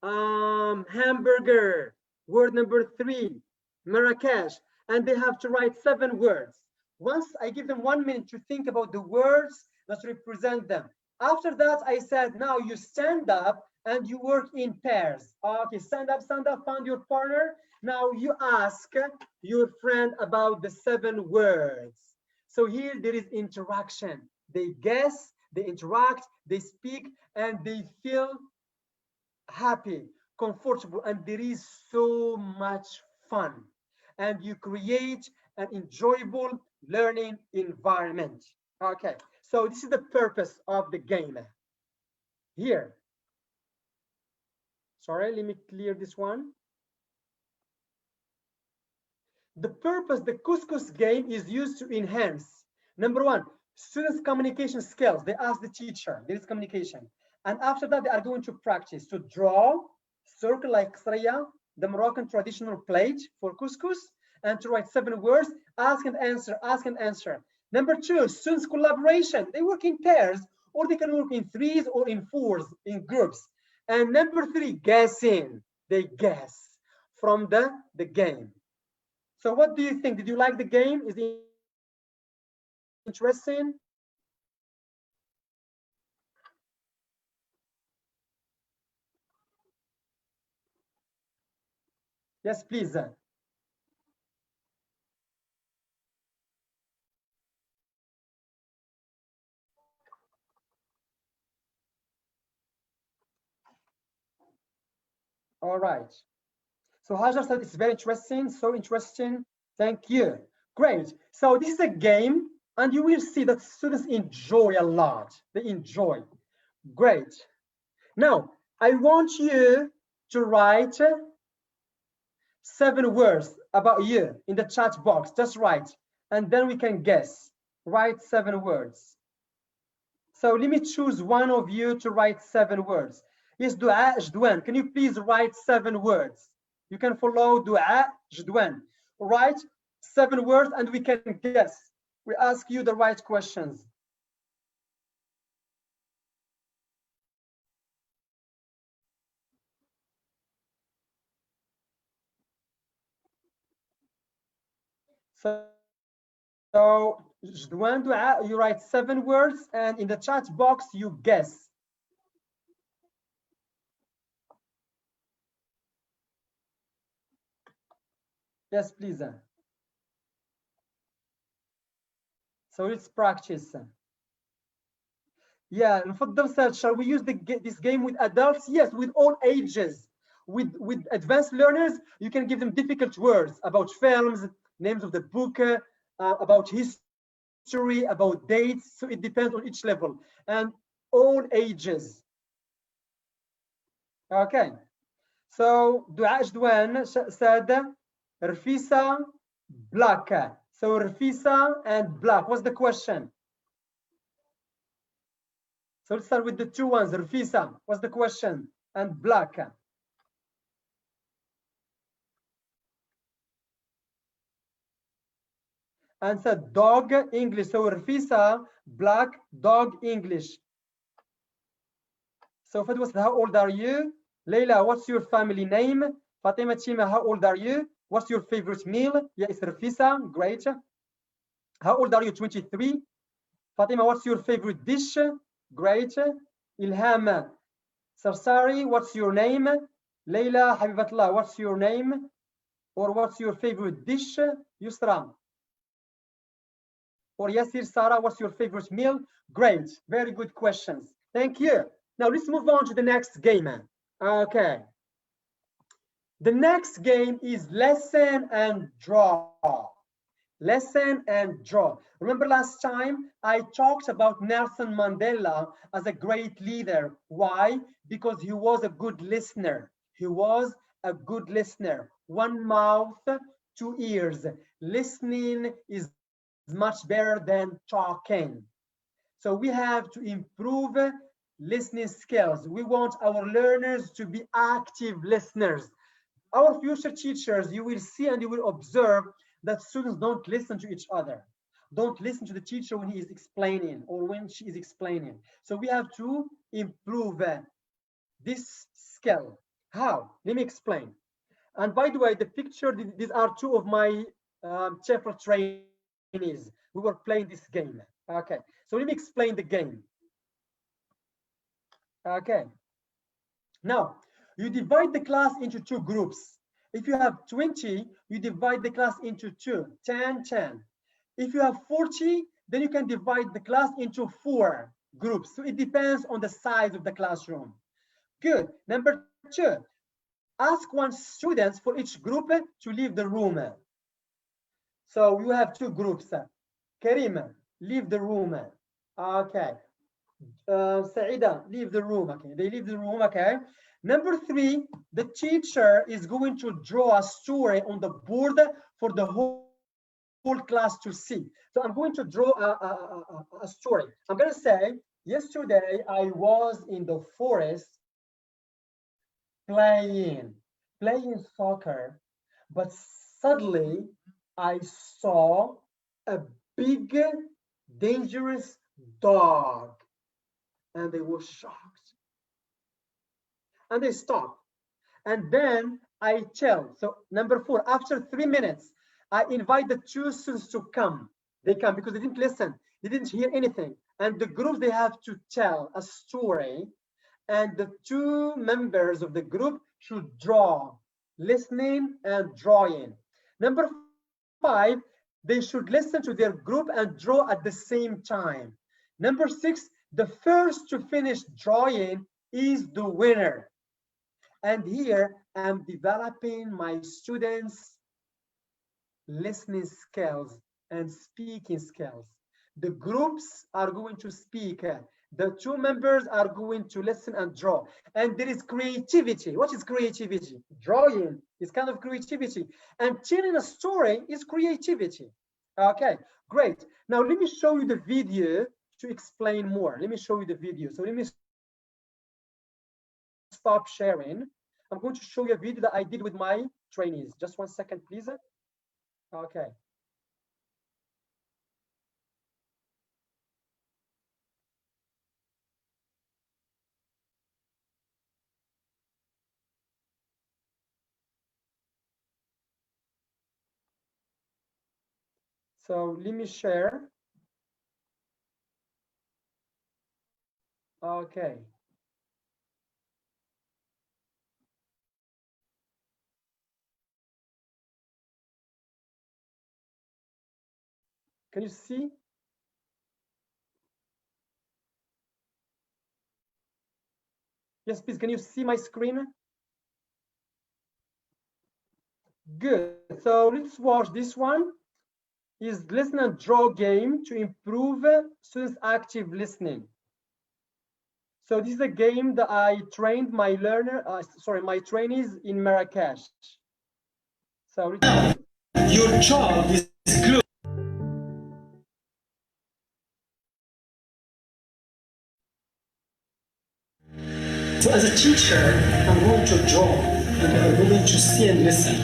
hamburger. Word number 3, Marrakesh. And they have to write 7 words. Once I give them 1 minute to think about the words that represent them. After that, I said, now you stand up and you work in pairs. Okay, stand up, find your partner. Now you ask your friend about the 7 words. So here there is interaction. They guess, they interact, they speak, and they feel happy, comfortable, and there is so much fun. And you create an enjoyable learning environment. Okay, so this is the purpose of the game. Here. Sorry, let me clear this one. The purpose, the couscous game is used to enhance, number 1, students' communication skills. They ask the teacher, there is communication. And after that, they are going to practice to draw, circle like Sraya, the Moroccan traditional plate for couscous, and to write 7 words, ask and answer, ask and answer. Number 2, students' collaboration. They work in pairs, or they can work in 3s or in 4s, in groups. And number 3, guessing. They guess from the game. So what do you think? Did you like the game? Is it interesting? Yes, please. All right. So Hajar said it's very interesting, so interesting. Thank you. Great. So this is a game, and you will see that students enjoy a lot. They enjoy. Great. Now, I want you to write 7 words about you in the chat box. Just write, and then we can guess. Write 7 words. So let me choose one of you to write 7 words. Yes, Dua Jdwan, can you please write 7 words? You can follow Dua Jdwan. Write 7 words and we can guess. We ask you the right questions. So Jdwan, Dua, you write 7 words, and in the chat box you guess. Yes, please. So let's practice. Yeah, Mufaddal said, shall we use this game with adults? Yes, with all ages. With advanced learners, you can give them difficult words about films, names of the book, about history, about dates. So it depends on each level and all ages. Okay. So Dua Jdwan said, Rfisa, black. So Rfisa and black. What's the question? So let's start with the two ones. Rufisa, what's the question? And Black. Answer dog English. So Rufisa, Black, dog English. So Fadwa, how old are you? Leila, what's your family name? Fatima Chima, how old are you? What's your favorite meal? Yeah, it's Rufisa, great. How old are you? 23. Fatima, what's your favorite dish? Great. Ilham Sarsari, what's your name? Leila Habibatullah, what's your name? Or what's your favorite dish? Yusra. Or Yasir Sara, what's your favorite meal? Great, very good questions. Thank you. Now let's move on to the next game. Okay. The next game is lesson and draw. Lesson and draw. Remember last time I talked about Nelson Mandela as a great leader. Why? Because he was a good listener. He was a good listener. One mouth, two ears. Listening is much better than talking. So we have to improve listening skills. We want our learners to be active listeners. Our future teachers, you will see and you will observe that students don't listen to each other. Don't listen to the teacher when he is explaining or when she is explaining. So we have to improve this skill. How? Let me explain. And by the way, the picture, these are two of my chapter trainees. We were playing this game. Okay, so let me explain the game. Okay. Now, you divide the class into two groups. If you have 20, you divide the class into two, 10, 10. If you have 40, then you can divide the class into 4 groups. So it depends on the size of the classroom. Good. Number 2, ask one student for each group to leave the room. So you have 2 groups. Karim, leave the room. Okay. Saida, leave the room. Okay, they leave the room. Okay. Number 3, the teacher is going to draw a story on the board for the whole class to see. So I'm going to draw a story. I'm going to say, yesterday I was in the forest playing soccer, but suddenly I saw a big, dangerous dog, and they were shocked. And they stop. And then I tell, so number 4, after 3 minutes, I invite the 2 students to come. They come because they didn't listen. They didn't hear anything. And the group, they have to tell a story. And the 2 members of the group should draw, listening and drawing. Number 5, they should listen to their group and draw at the same time. Number 6, the first to finish drawing is the winner. And here I'm developing my students' listening skills and speaking skills. The groups are going to speak. The 2 members are going to listen and draw. And there is creativity. What is creativity? Drawing is kind of creativity. And telling a story is creativity. Okay, great. Now let me show you the video to explain more. Let me show you the video. So let me stop sharing. I'm going to show you a video that I did with my trainees. Just 1 second, please. Okay. So let me share. Okay. Can you see? Yes, please. Can you see my screen? Good. So let's watch this one. Is listen and draw game to improve students' active listening. So this is a game that I trained my my trainees in Marrakesh. So your job is close. So as a teacher, I'm going to draw and you're going to see and listen.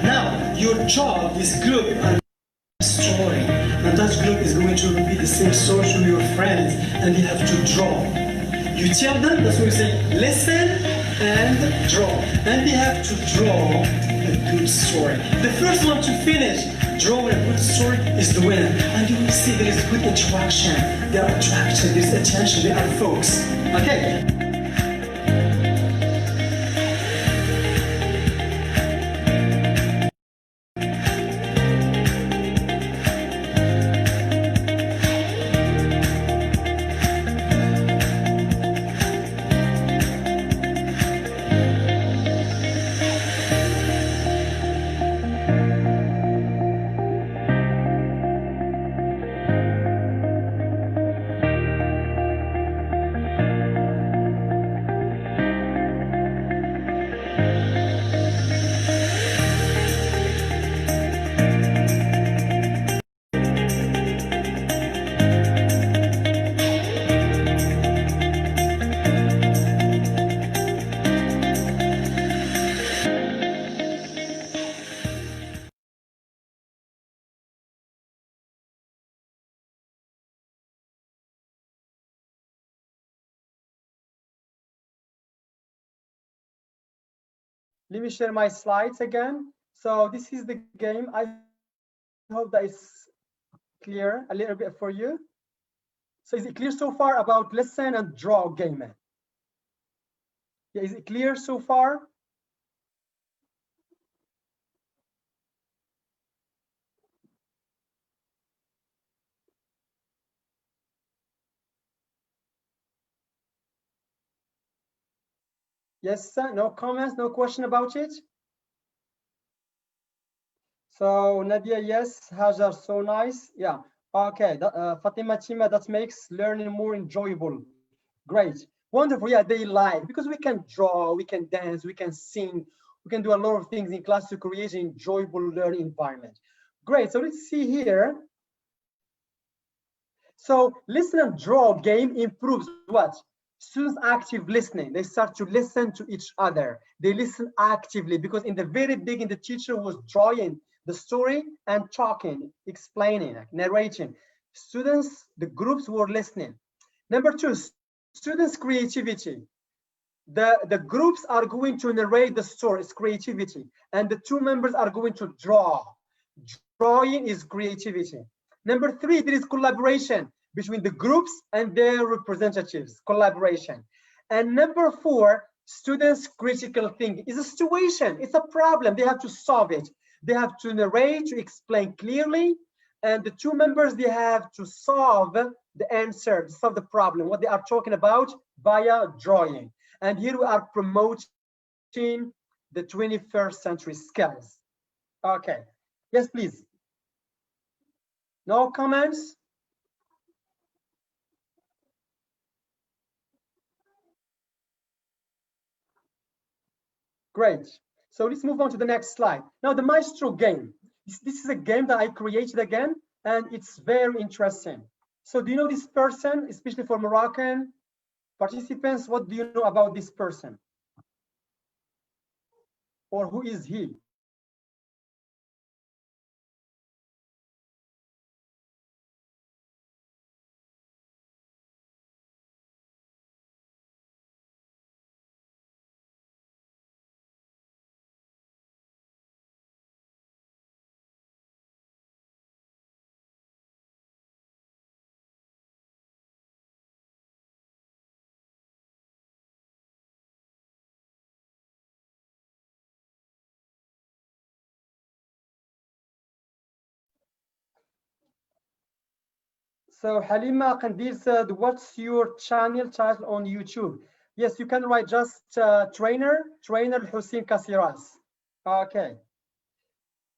Now, your job is group and story, and that group is going to be the same story to your friends, and you have to draw. You tell them, that's what you say, listen and draw. And they have to draw a good story. The first one to finish drawing a good story is the winner. And you will see there is good interaction. They are attracted, there's attention, they are focused. Okay. Let me share my slides again. So this is the game. I hope that is clear a little bit for you. So is it clear so far about listen and draw game? Yeah, is it clear so far? Yes, sir. No comments, no question about it? So Nadia, yes. Hajar, so nice. Yeah. Okay. Fatima Chima, that makes learning more enjoyable. Great. Wonderful. Yeah, they like, because we can draw, we can dance, we can sing, we can do a lot of things in class to create an enjoyable learning environment. Great. So let's see here. So listen and draw game improves what? Students active listening. They start to listen to each other. They listen actively, because in the very beginning, the teacher was drawing the story and talking, explaining, narrating. Students, the groups were listening. Number two, students' creativity. The groups are going to narrate the story, it's creativity. And the two members are going to draw. Drawing is creativity. Number three, there is collaboration between the groups and their representatives, collaboration. And number four, students' critical thinking is a situation, it's a problem, they have to solve it. They have to narrate, to explain clearly, and the two members, they have to solve the answer, solve the problem, what they are talking about via drawing. And here we are promoting the 21st century skills. Okay, yes, please. No comments? Great. So let's move on to the next slide. Now, the Maestro game. This is a game that I created again, and it's very interesting. So do you know this person, especially for Moroccan participants? What do you know about this person? Or who is he? So Halima Kandil said, what's your channel title on YouTube? Yes, you can write just trainer Hussein Kasiras. Okay.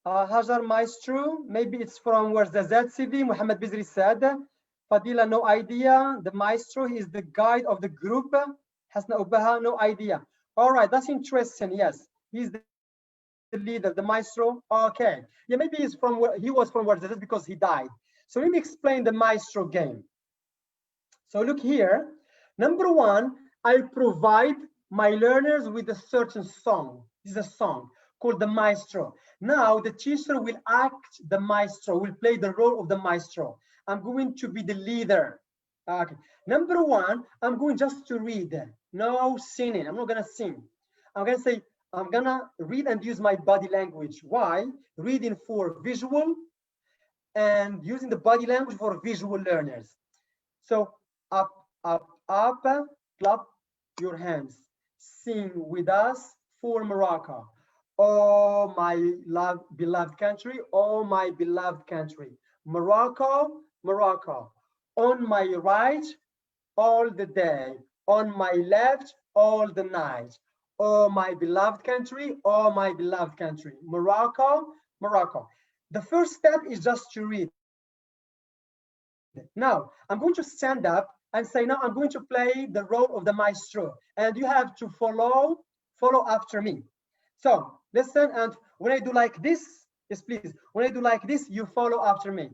Hajar Maestro, maybe it's from where the ZCV, Muhammad Bizri said. Fadila, no idea. The Maestro, he is the guide of the group. Hasna Ubaha, no idea. All right, that's interesting. Yes, he's the leader, the Maestro. Okay, yeah, maybe he's from where he was from where that is because he died. So let me explain the Maestro game. So look here. Number one, I provide my learners with a certain song. This is a song called the maestro. Now the teacher will act the maestro, will play the role of the maestro. I'm going to be the leader. Okay. Number one, I'm going just to read. No singing. I'm not gonna sing. I'm gonna say, I'm gonna read and use my body language. Why? Reading for visual and using the body language for visual learners. So up, up, up, clap your hands. Sing with us for Morocco. Oh, my beloved country. Oh, my beloved country. Morocco, Morocco. On my right, all the day. On my left, all the night. Oh, my beloved country. Oh, my beloved country. Morocco, Morocco. The first step is just to read. Now, I'm going to stand up and say, now I'm going to play the role of the maestro. And you have to follow after me. So listen, and when I do like this, yes, please, when I do like this, you follow after me.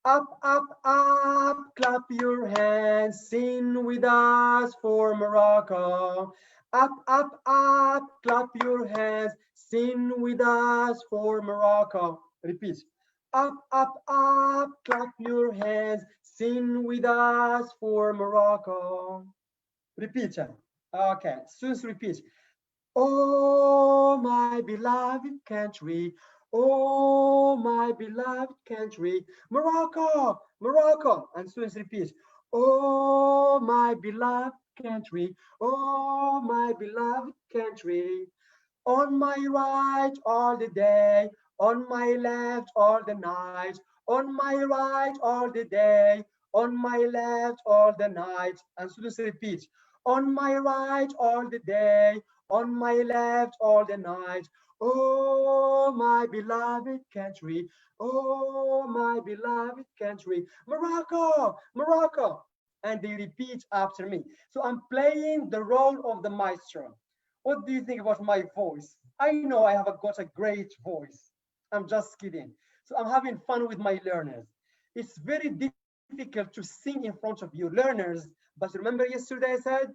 Up, up, up, clap your hands, sing with us for Morocco. Up, up, up, clap your hands, sing with us for Morocco. Repeat. Up, up, up, clap your hands, sing with us for Morocco. Repeat. Okay, students repeat. Oh, my beloved country. Oh, my beloved country. Morocco, Morocco. And students repeat. Oh, my beloved country. Oh, my beloved country. On my right all the day, on my left all the night, on my right all the day, on my left all the night. And students repeat, on my right all the day, on my left all the night. Oh, my beloved country, oh, my beloved country, Morocco, Morocco. And they repeat after me. So I'm playing the role of the maestro. What do you think about my voice? I know I have got a great voice. I'm just kidding. So I'm having fun with my learners. It's very difficult to sing in front of your learners, but remember yesterday I said,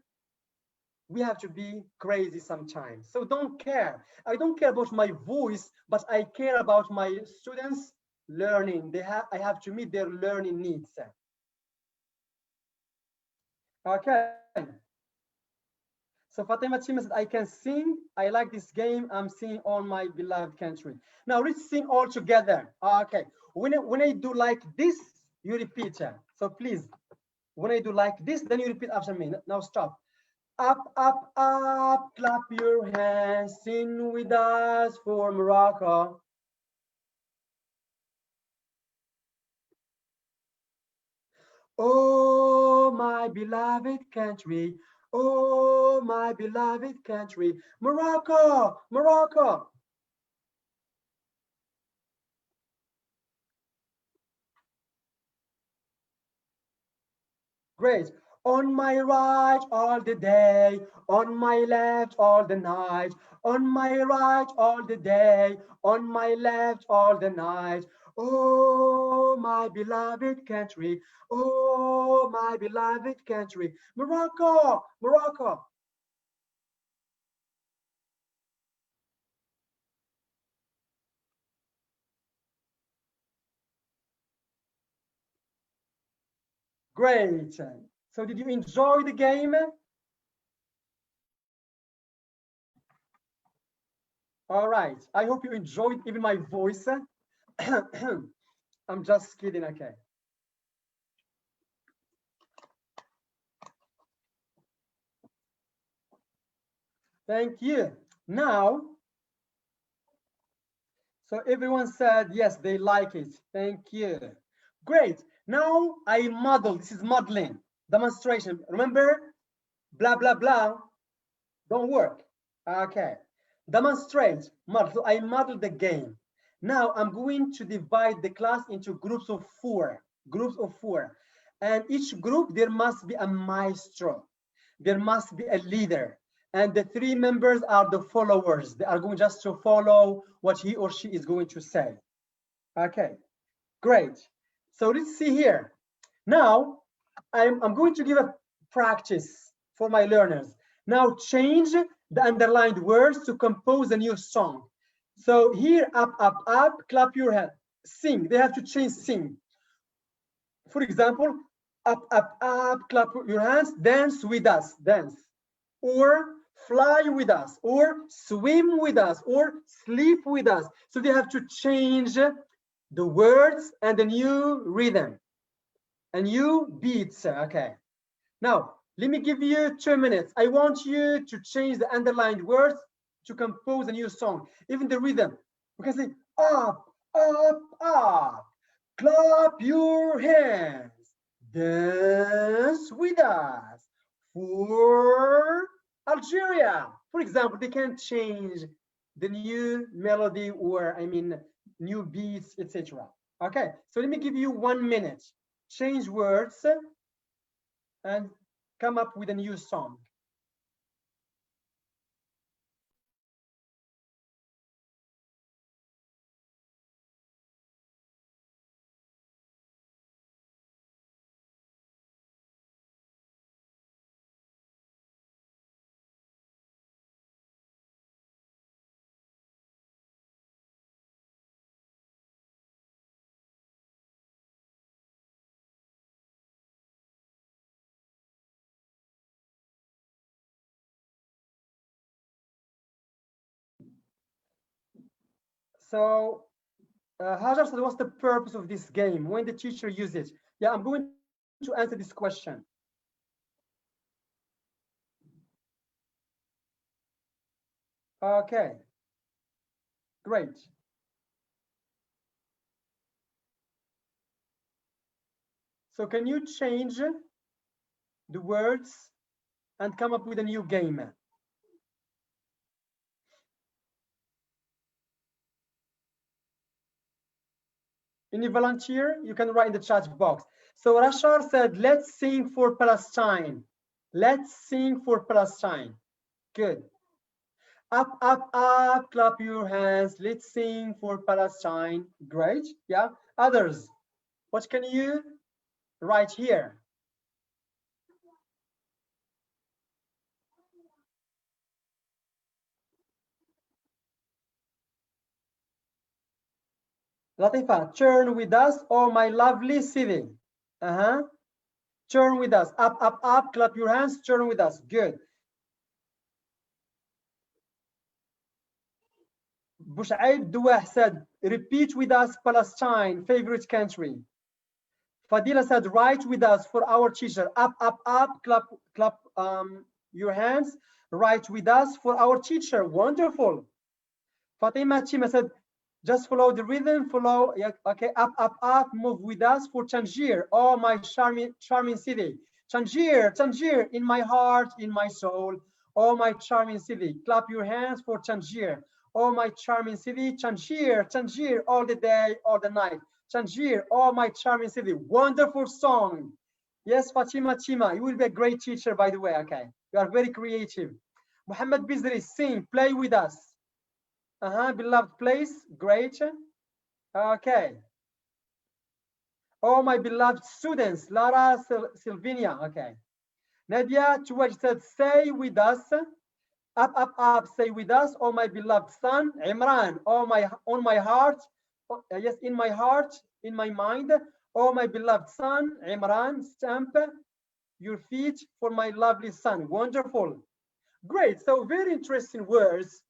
we have to be crazy sometimes. So don't care. I don't care about my voice, but I care about my students learning. I have to meet their learning needs. Okay. So Fatima Chima said, I can sing. I like this game. I'm singing on my beloved country. Now let's sing all together. Okay. When I do like this, you repeat. So please, when I do like this, then you repeat after me. Now stop. Up, up, up, clap your hands, sing with us for Morocco. Oh, my beloved country. Oh, my beloved country. Morocco, Morocco. Great. On my right all the day, on my left all the night, on my right all the day, on my left all the night. Oh, my beloved country, oh, my beloved country, Morocco, Morocco. Great. So did you enjoy the game? All right. I hope you enjoyed even my voice. I'm just kidding, okay. Thank you. Now, so everyone said, yes, they like it. Thank you. Great. Now I model. This is modeling, demonstration. Remember, blah, blah, blah, don't work. Okay. Demonstrate, model. So I model the game. Now I'm going to divide the class into groups of four. And each group, there must be a maestro. There must be a leader. And the three members are the followers. They are going just to follow what he or she is going to say. Okay, great. So let's see here. Now, I'm going to give a practice for my learners. Now change the underlined words to compose a new song. So here, up, up, up, clap your hands, sing. They have to change sing. For example, up, up, up, clap your hands, dance with us, dance. Or fly with us, or swim with us, or sleep with us. So they have to change the words and a new rhythm, a new beats. Okay. Now, let me give you 2 minutes. I want you to change the underlined words to compose a new song. Even the rhythm. We can say up, up, up. Clap your hands. Dance with us. For Algeria. For example, they can change the new melody or, I mean, new beats, etc. Okay, so let me give you 1 minute. Change words and come up with a new song. So Hajar said, what's the purpose of this game when the teacher uses it? Yeah, I'm going to answer this question. Okay, great. So can you change the words and come up with a new game? Any volunteer? You can write in the chat box. So Rashar said, let's sing for Palestine. Let's sing for Palestine. Good. Up, up, up, clap your hands. Let's sing for Palestine. Great. Yeah. Others, what can you write here? Latifa, turn with us, oh my lovely city. Turn with us. Up, up, up, clap your hands, turn with us. Good. Bushaib Duah said, repeat with us Palestine, favorite country. Fadila said, write with us for our teacher. Up, up, up, clap, clap your hands. Write with us for our teacher. Wonderful. Fatima Chima said, just follow the rhythm, follow, yeah, okay, up, up, up, move with us for Tangier. Oh, my charming city. Tangier, in my heart, in my soul. Oh, my charming city. Clap your hands for Tangier. Oh, my charming city, Tangier, all the day, all the night. Tangier, oh, my charming city. Wonderful song. Yes, Fatima Chima, you will be a great teacher, by the way, okay. You are very creative. Muhammad Bizri, sing, play with us. Beloved place, great. Okay. Oh, my beloved students, Lara, Sylvania, okay. Nadia Chuaj said, say with us. Up, up, up, say with us. Oh, my beloved son, Imran, oh, on my heart. Oh, yes, in my heart, in my mind. Oh, my beloved son, Imran, stamp your feet for my lovely son. Wonderful. Great, so very interesting words.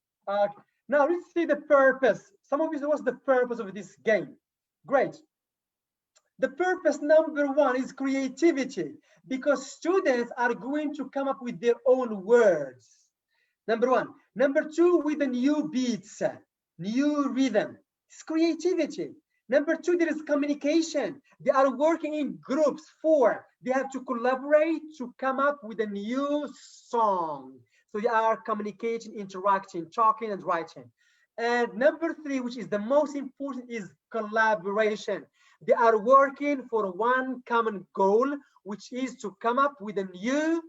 Now let's see the purpose. Some of you say, what's the purpose of this game? Great. The purpose number one is creativity, because students are going to come up with their own words. Number one. Number two, with the new beats, new rhythm. It's creativity. Number two, there is communication. They are working in groups. Four, they have to collaborate to come up with a new song. So they are communicating, interacting, talking, and writing. And number three, which is the most important, is collaboration. They are working for one common goal, which is to come up with a new,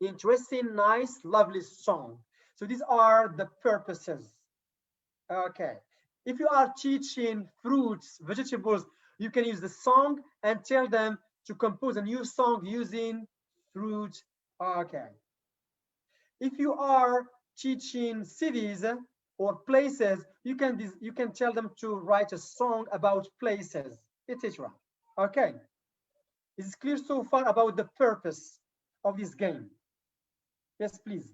interesting, nice, lovely song. So these are the purposes. Okay. If you are teaching fruits, vegetables, you can use the song and tell them to compose a new song using fruit. Okay. If you are teaching cities or places, you can tell them to write a song about places, etc. Okay, is it clear so far about the purpose of this game? Yes, please.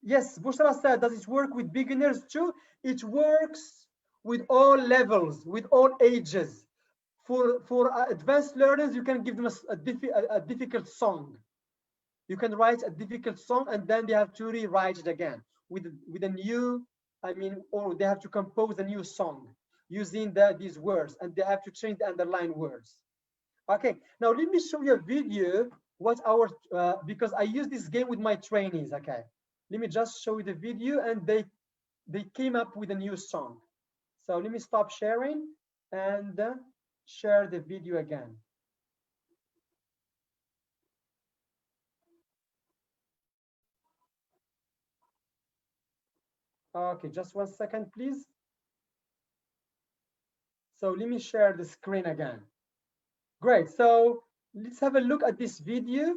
Yes, Bushra said, does it work with beginners too? It works with all levels, with all ages. For advanced learners, you can give them a difficult song. You can write a difficult song and then they have to rewrite it again with a new, or they have to compose a new song using these words, and they have to change the underlying words. Okay, now let me show you a video what our, because I use this game with my trainees. Okay, let me just show you the video, and they came up with a new song. So let me stop sharing and share the video again. Okay, just 1 second, please. So let me share the screen again. Great, so let's have a look at this video.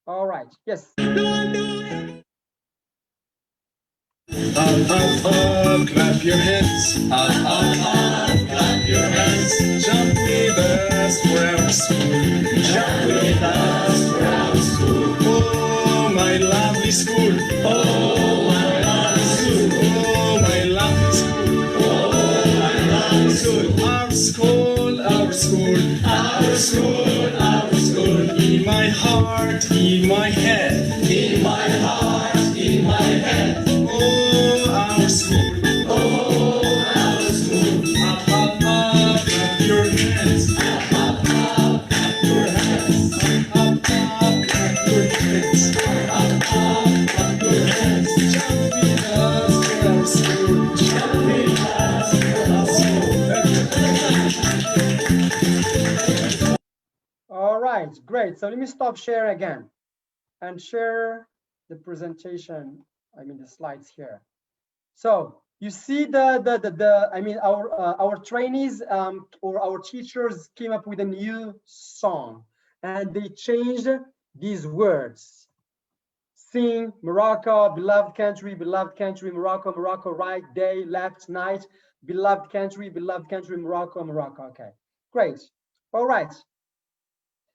All right, yes. Clap your hands. Clap your hands. Jump with us for our school. Jump with us for our school. Oh, my lovely school. Oh, my lovely school. Oh, my lovely school. Oh, my lovely school. Our school, our school. Our school, our school. In my heart, in my head. In my heart, in my head. Our school. Oh, our school. Up, up, up, clap your hands. Up, up, up, clap your hands. Up, up, up, clap your hands. Up, up, clap your hands. Jump with us for our school. Jump with us for our school. All right, great. So let me stop share again and share the presentation. The slides here. So you see our trainees or our teachers came up with a new song, and they changed these words. Sing, Morocco, beloved country, Morocco, Morocco, right, day, left, night, beloved country, Morocco, Morocco. Okay, great. All right.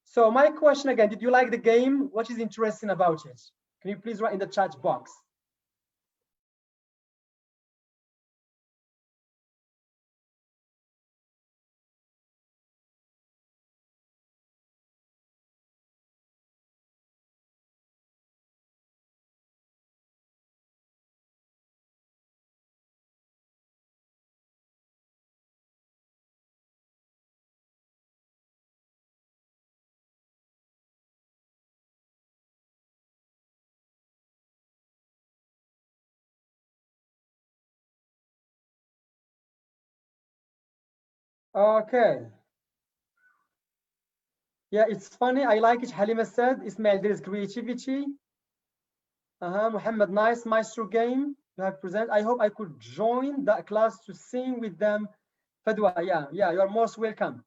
So my question again, did you like the game? What is interesting about it? Can you please write in the chat box? Okay. Yeah, it's funny. I like it. Halima said, Ismail, there is creativity. Muhammad, nice maestro game you have presented. I hope I could join the class to sing with them. Fadwa, yeah, you are most welcome.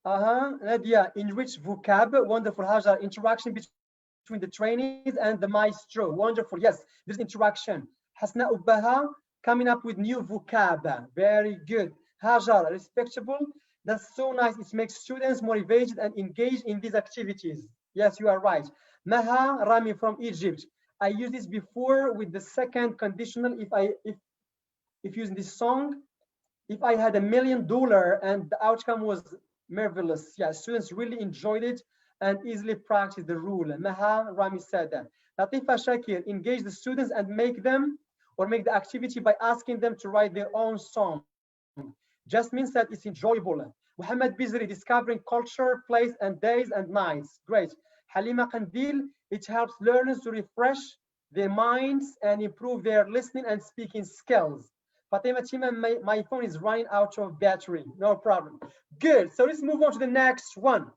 Nadia, enriched vocab, wonderful. Hajar, interaction between the trainees and the maestro, wonderful. Yes, there's interaction. Hasna Ubaha coming up with new vocab, very good. Hajar, respectable. That's so nice. It makes students motivated and engaged in these activities. Yes, you are right. Maha Rami from Egypt. I used this before with the second conditional. If using this song, if I had $1 million and the outcome was marvelous. Yeah, students really enjoyed it and easily practiced the rule. Maha Rami said that. Latifa Shakir, engage the students and make the activity by asking them to write their own song. Just means that it's enjoyable. Muhammad Bizri, discovering culture, place, and days and nights. Great. Halima Kandil, it helps learners to refresh their minds and improve their listening and speaking skills. Fatima Chima, my phone is running out of battery. No problem. Good. So let's move on to the next one.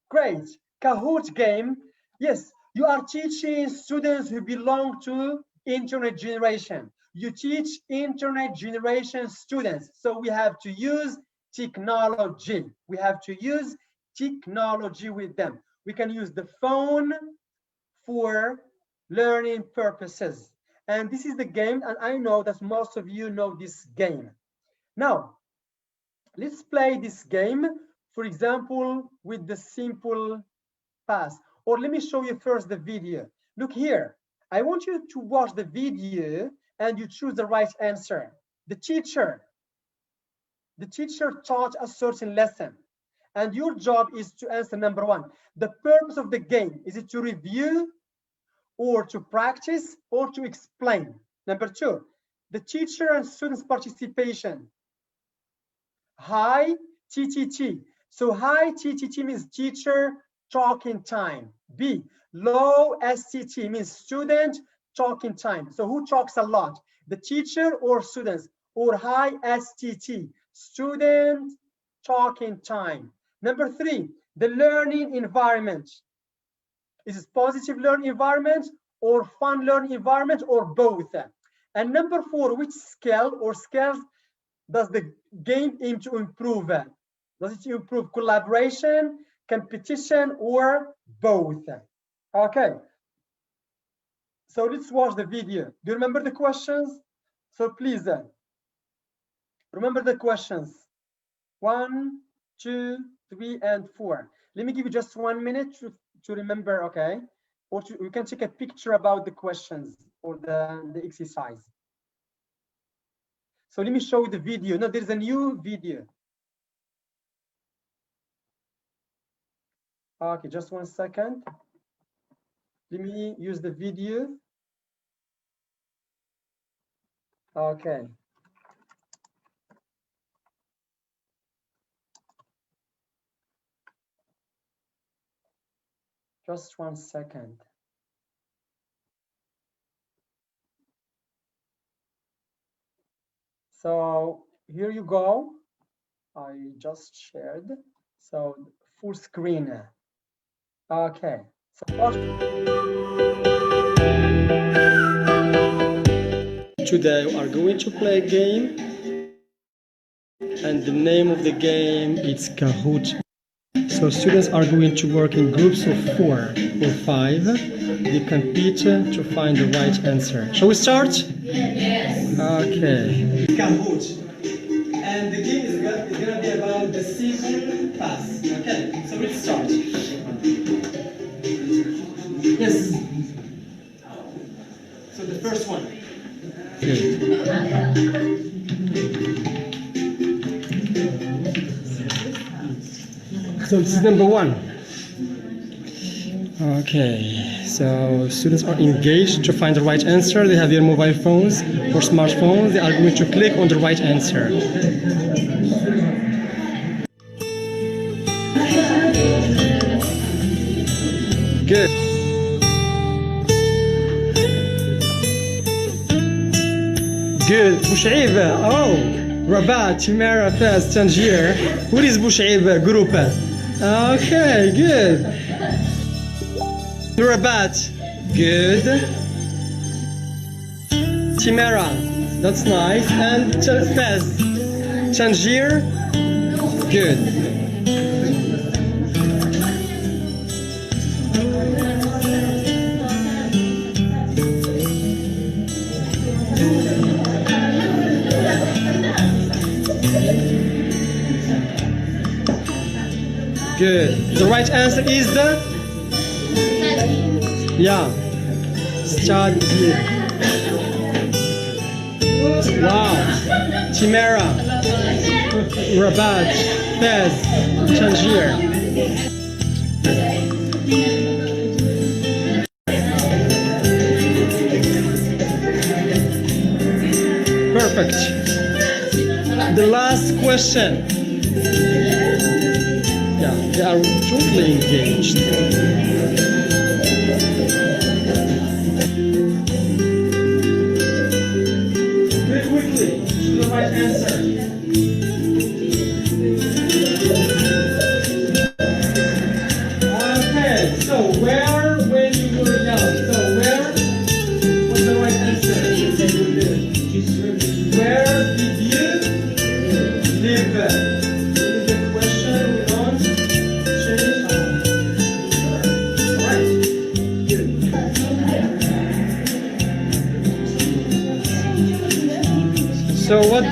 Great. Kahoot game. Yes, you are teaching students who belong to internet generation. You teach internet generation students. So we have to use technology. We have to use technology with them. We can use the phone for learning purposes. And this is the game, and I know that most of you know this game. Now, let's play this game, for example, with the simple past. Or let me show you first the video. Look here. I want you to watch the video and you choose the right answer. The teacher taught a certain lesson, and your job is to answer number one. The purpose of the game, is it to review or to practice or to explain? Number two, the teacher and students participation. High TTT. So high TTT means teacher talking time. B, low STT means student talking time. So who talks a lot? The teacher or students? Or high STT, student talking time. Number three, the learning environment. Is it positive learning environment or fun learning environment or both? And number four, which skill or skills does the game aim to improve? Does it improve collaboration, competition, or both? Okay. So let's watch the video. Do you remember the questions? So please remember the questions. 1, 2, 3, and 4. Let me give you just 1 minute to remember, okay? Or you can take a picture about the questions or the exercise. So let me show you the video. No, there's a new video. Okay, just 1 second. Let me use the video. Okay. Just 1 second. So here you go. I just shared. So full screen. Okay. So today we are going to play a game, and the name of the game is Kahoot. So students are going to work in groups of 4 or 5. They compete to find the right answer. Shall we start? Yes. Okay. Kahoot. And the game is gonna be about the simple past. Okay. So let's start. Yes. So the first one. So this is number 1. Okay, so students are engaged to find the right answer. They have their mobile phones or smartphones. They are going to click on the right answer. Good. Good. Bouchaiba. Oh, Rabat, Timera, Fez, Tangier. What is Bouchaiba group? Okay, good. Rabat, good. Timera, that's nice. And Fez, Tangier, good. Good. The right answer is the? Yeah. Study. Wow. Timera. Rabat. Fez. Tangier. Perfect. The last question. Yeah, they are totally engaged. Very quickly, to the right answer. Okay, so where when you were young? So where was the right answer? Where did you live?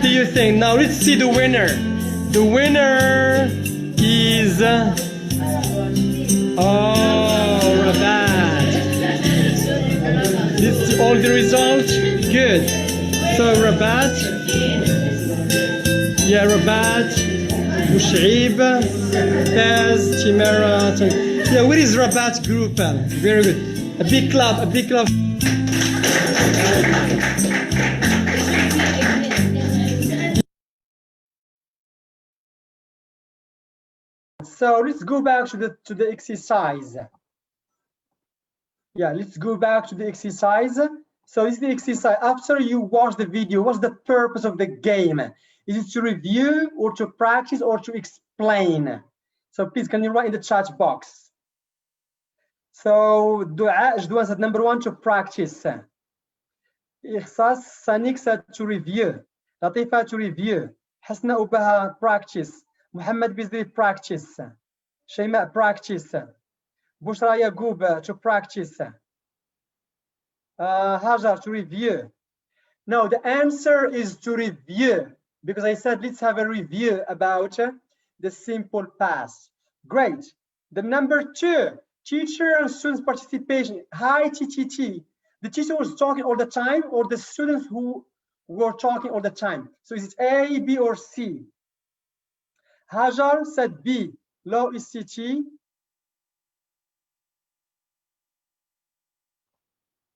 do you think? Now let's see the winner. The winner is Rabat. This is all the results. Good. So Rabat. Yeah, Rabat. Mush'ib. Taz. Timera. Yeah, where is Rabat group? Very good. A big clap. A big clap. So let's go back to the exercise. Yeah, let's go back to the exercise. So this is the exercise. After you watch the video, what's the purpose of the game? Is it to review or to practice or to explain? So please, can you write in the chat box? So Jadwan said number 1, to practice. Ihsas Sanik said to review. Latifa to review. Hasna Ubaha practice. Muhammad Bizri practice. Shayma practice. Bushra Yaqub to practice. Hajar to review. No, the answer is to review, because I said let's have a review about the simple past. Great. The number 2, teacher and students participation. Hi TTT. The teacher was talking all the time, or the students who were talking all the time? So is it A, B, or C? Hajar said B. Low ECT.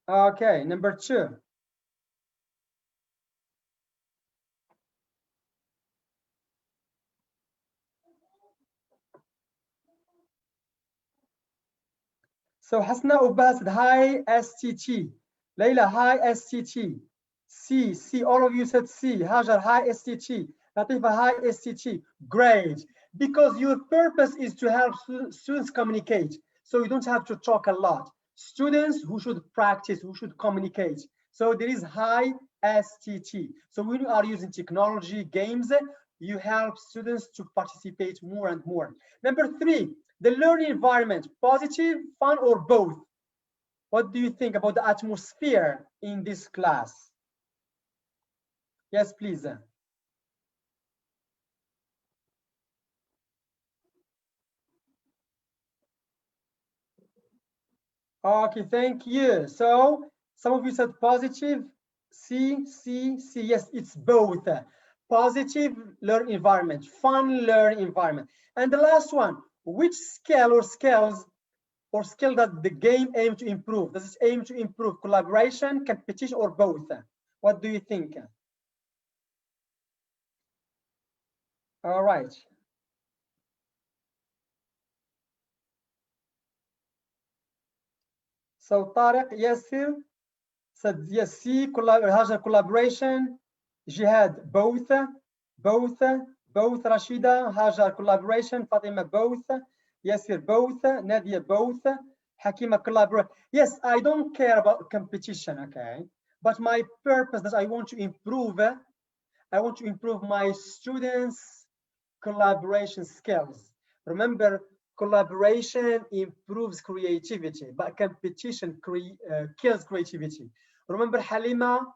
Okay, number 2. So Hasna Ubas said hi STT. Layla, hi STT. C, all of you said C. Hajar, hi STT. Latifa, hi STT. Great. Because your purpose is to help students communicate. So you don't have to talk a lot. Students who should practice, who should communicate. So there is high STT. So when you are using technology, games, you help students to participate more and more. Number 3, the learning environment, positive, fun, or both? What do you think about the atmosphere in this class? Yes, please. Okay, thank you. So some of you said positive, C. Yes, it's both. Positive learning environment, fun learning environment. And the last one, which skill or skills or skill that the game aim to improve? Does it aim to improve collaboration, competition, or both? What do you think? All right. So Tariq Yasir said yes, C, collaboration. Jihad, both. Rashida, Hajar, collaboration. Fatima, both. Yasir, both. Nadia, both. Hakima, collaborate. Yes, I don't care about competition, okay? But my purpose that I want to improve my students' collaboration skills. Remember, collaboration improves creativity, but competition kills creativity. Remember, Halima,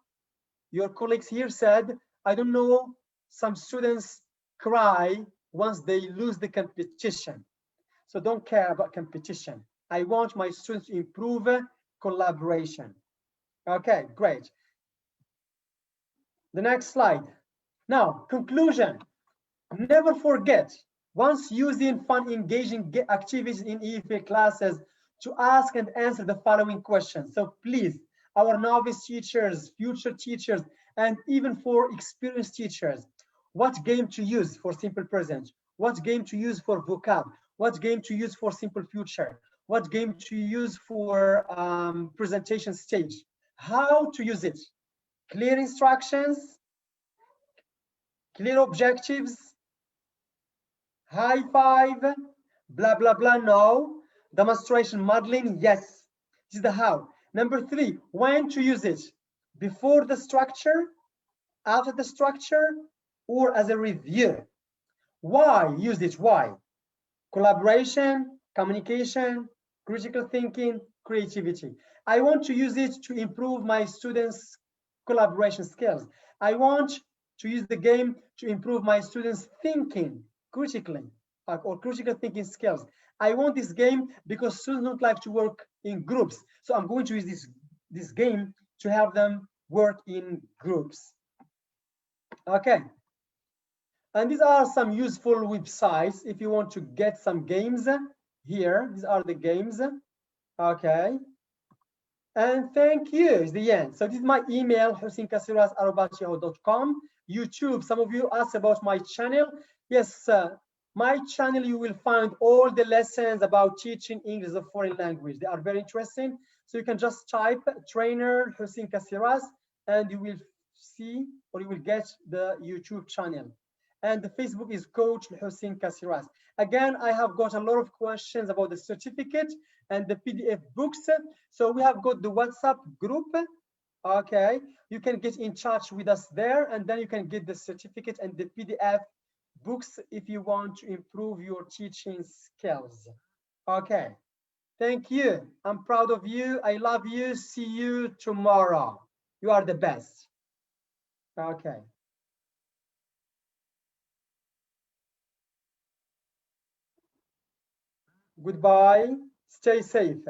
your colleagues here said, I don't know, some students cry once they lose the competition. So don't care about competition. I want my students to improve collaboration. Okay, great. The next slide. Now, conclusion. Never forget, once using fun, engaging activities in EFA classes, to ask and answer the following questions. So please, our novice teachers, future teachers, and even for experienced teachers, what game to use for simple present? What game to use for vocab? What game to use for simple future? What game to use for presentation stage? How to use it? Clear instructions, clear objectives, high five, blah, blah, blah, no. Demonstration modeling, yes. This is the how. Number 3, when to use it? Before the structure, after the structure, or as a review? Why use it? Why? Collaboration, communication, critical thinking, creativity. I want to use it to improve my students' collaboration skills. I want to use the game to improve my students' thinking critically, or critical thinking skills. I want this game because students don't like to work in groups. So I'm going to use this game to have them work in groups. Okay. And these are some useful websites if you want to get some games here. These are the games. Okay. And thank you, is the end. So this is my email, huseinkasiras@yahoo.com. YouTube, some of you asked about my channel. Yes, my channel, you will find all the lessons about teaching English as a foreign language. They are very interesting. So you can just type trainer Hussein Kasiras and you will see, or you will get the YouTube channel. And the Facebook is Coach Hussein Kasiras. Again, I have got a lot of questions about the certificate and the PDF books. So we have got the WhatsApp group. Okay, you can get in touch with us there, and then you can get the certificate and the PDF books if you want to improve your teaching skills. Okay, thank you. I'm proud of you. I love you. See you tomorrow. You are the best. Okay. Goodbye. Stay safe.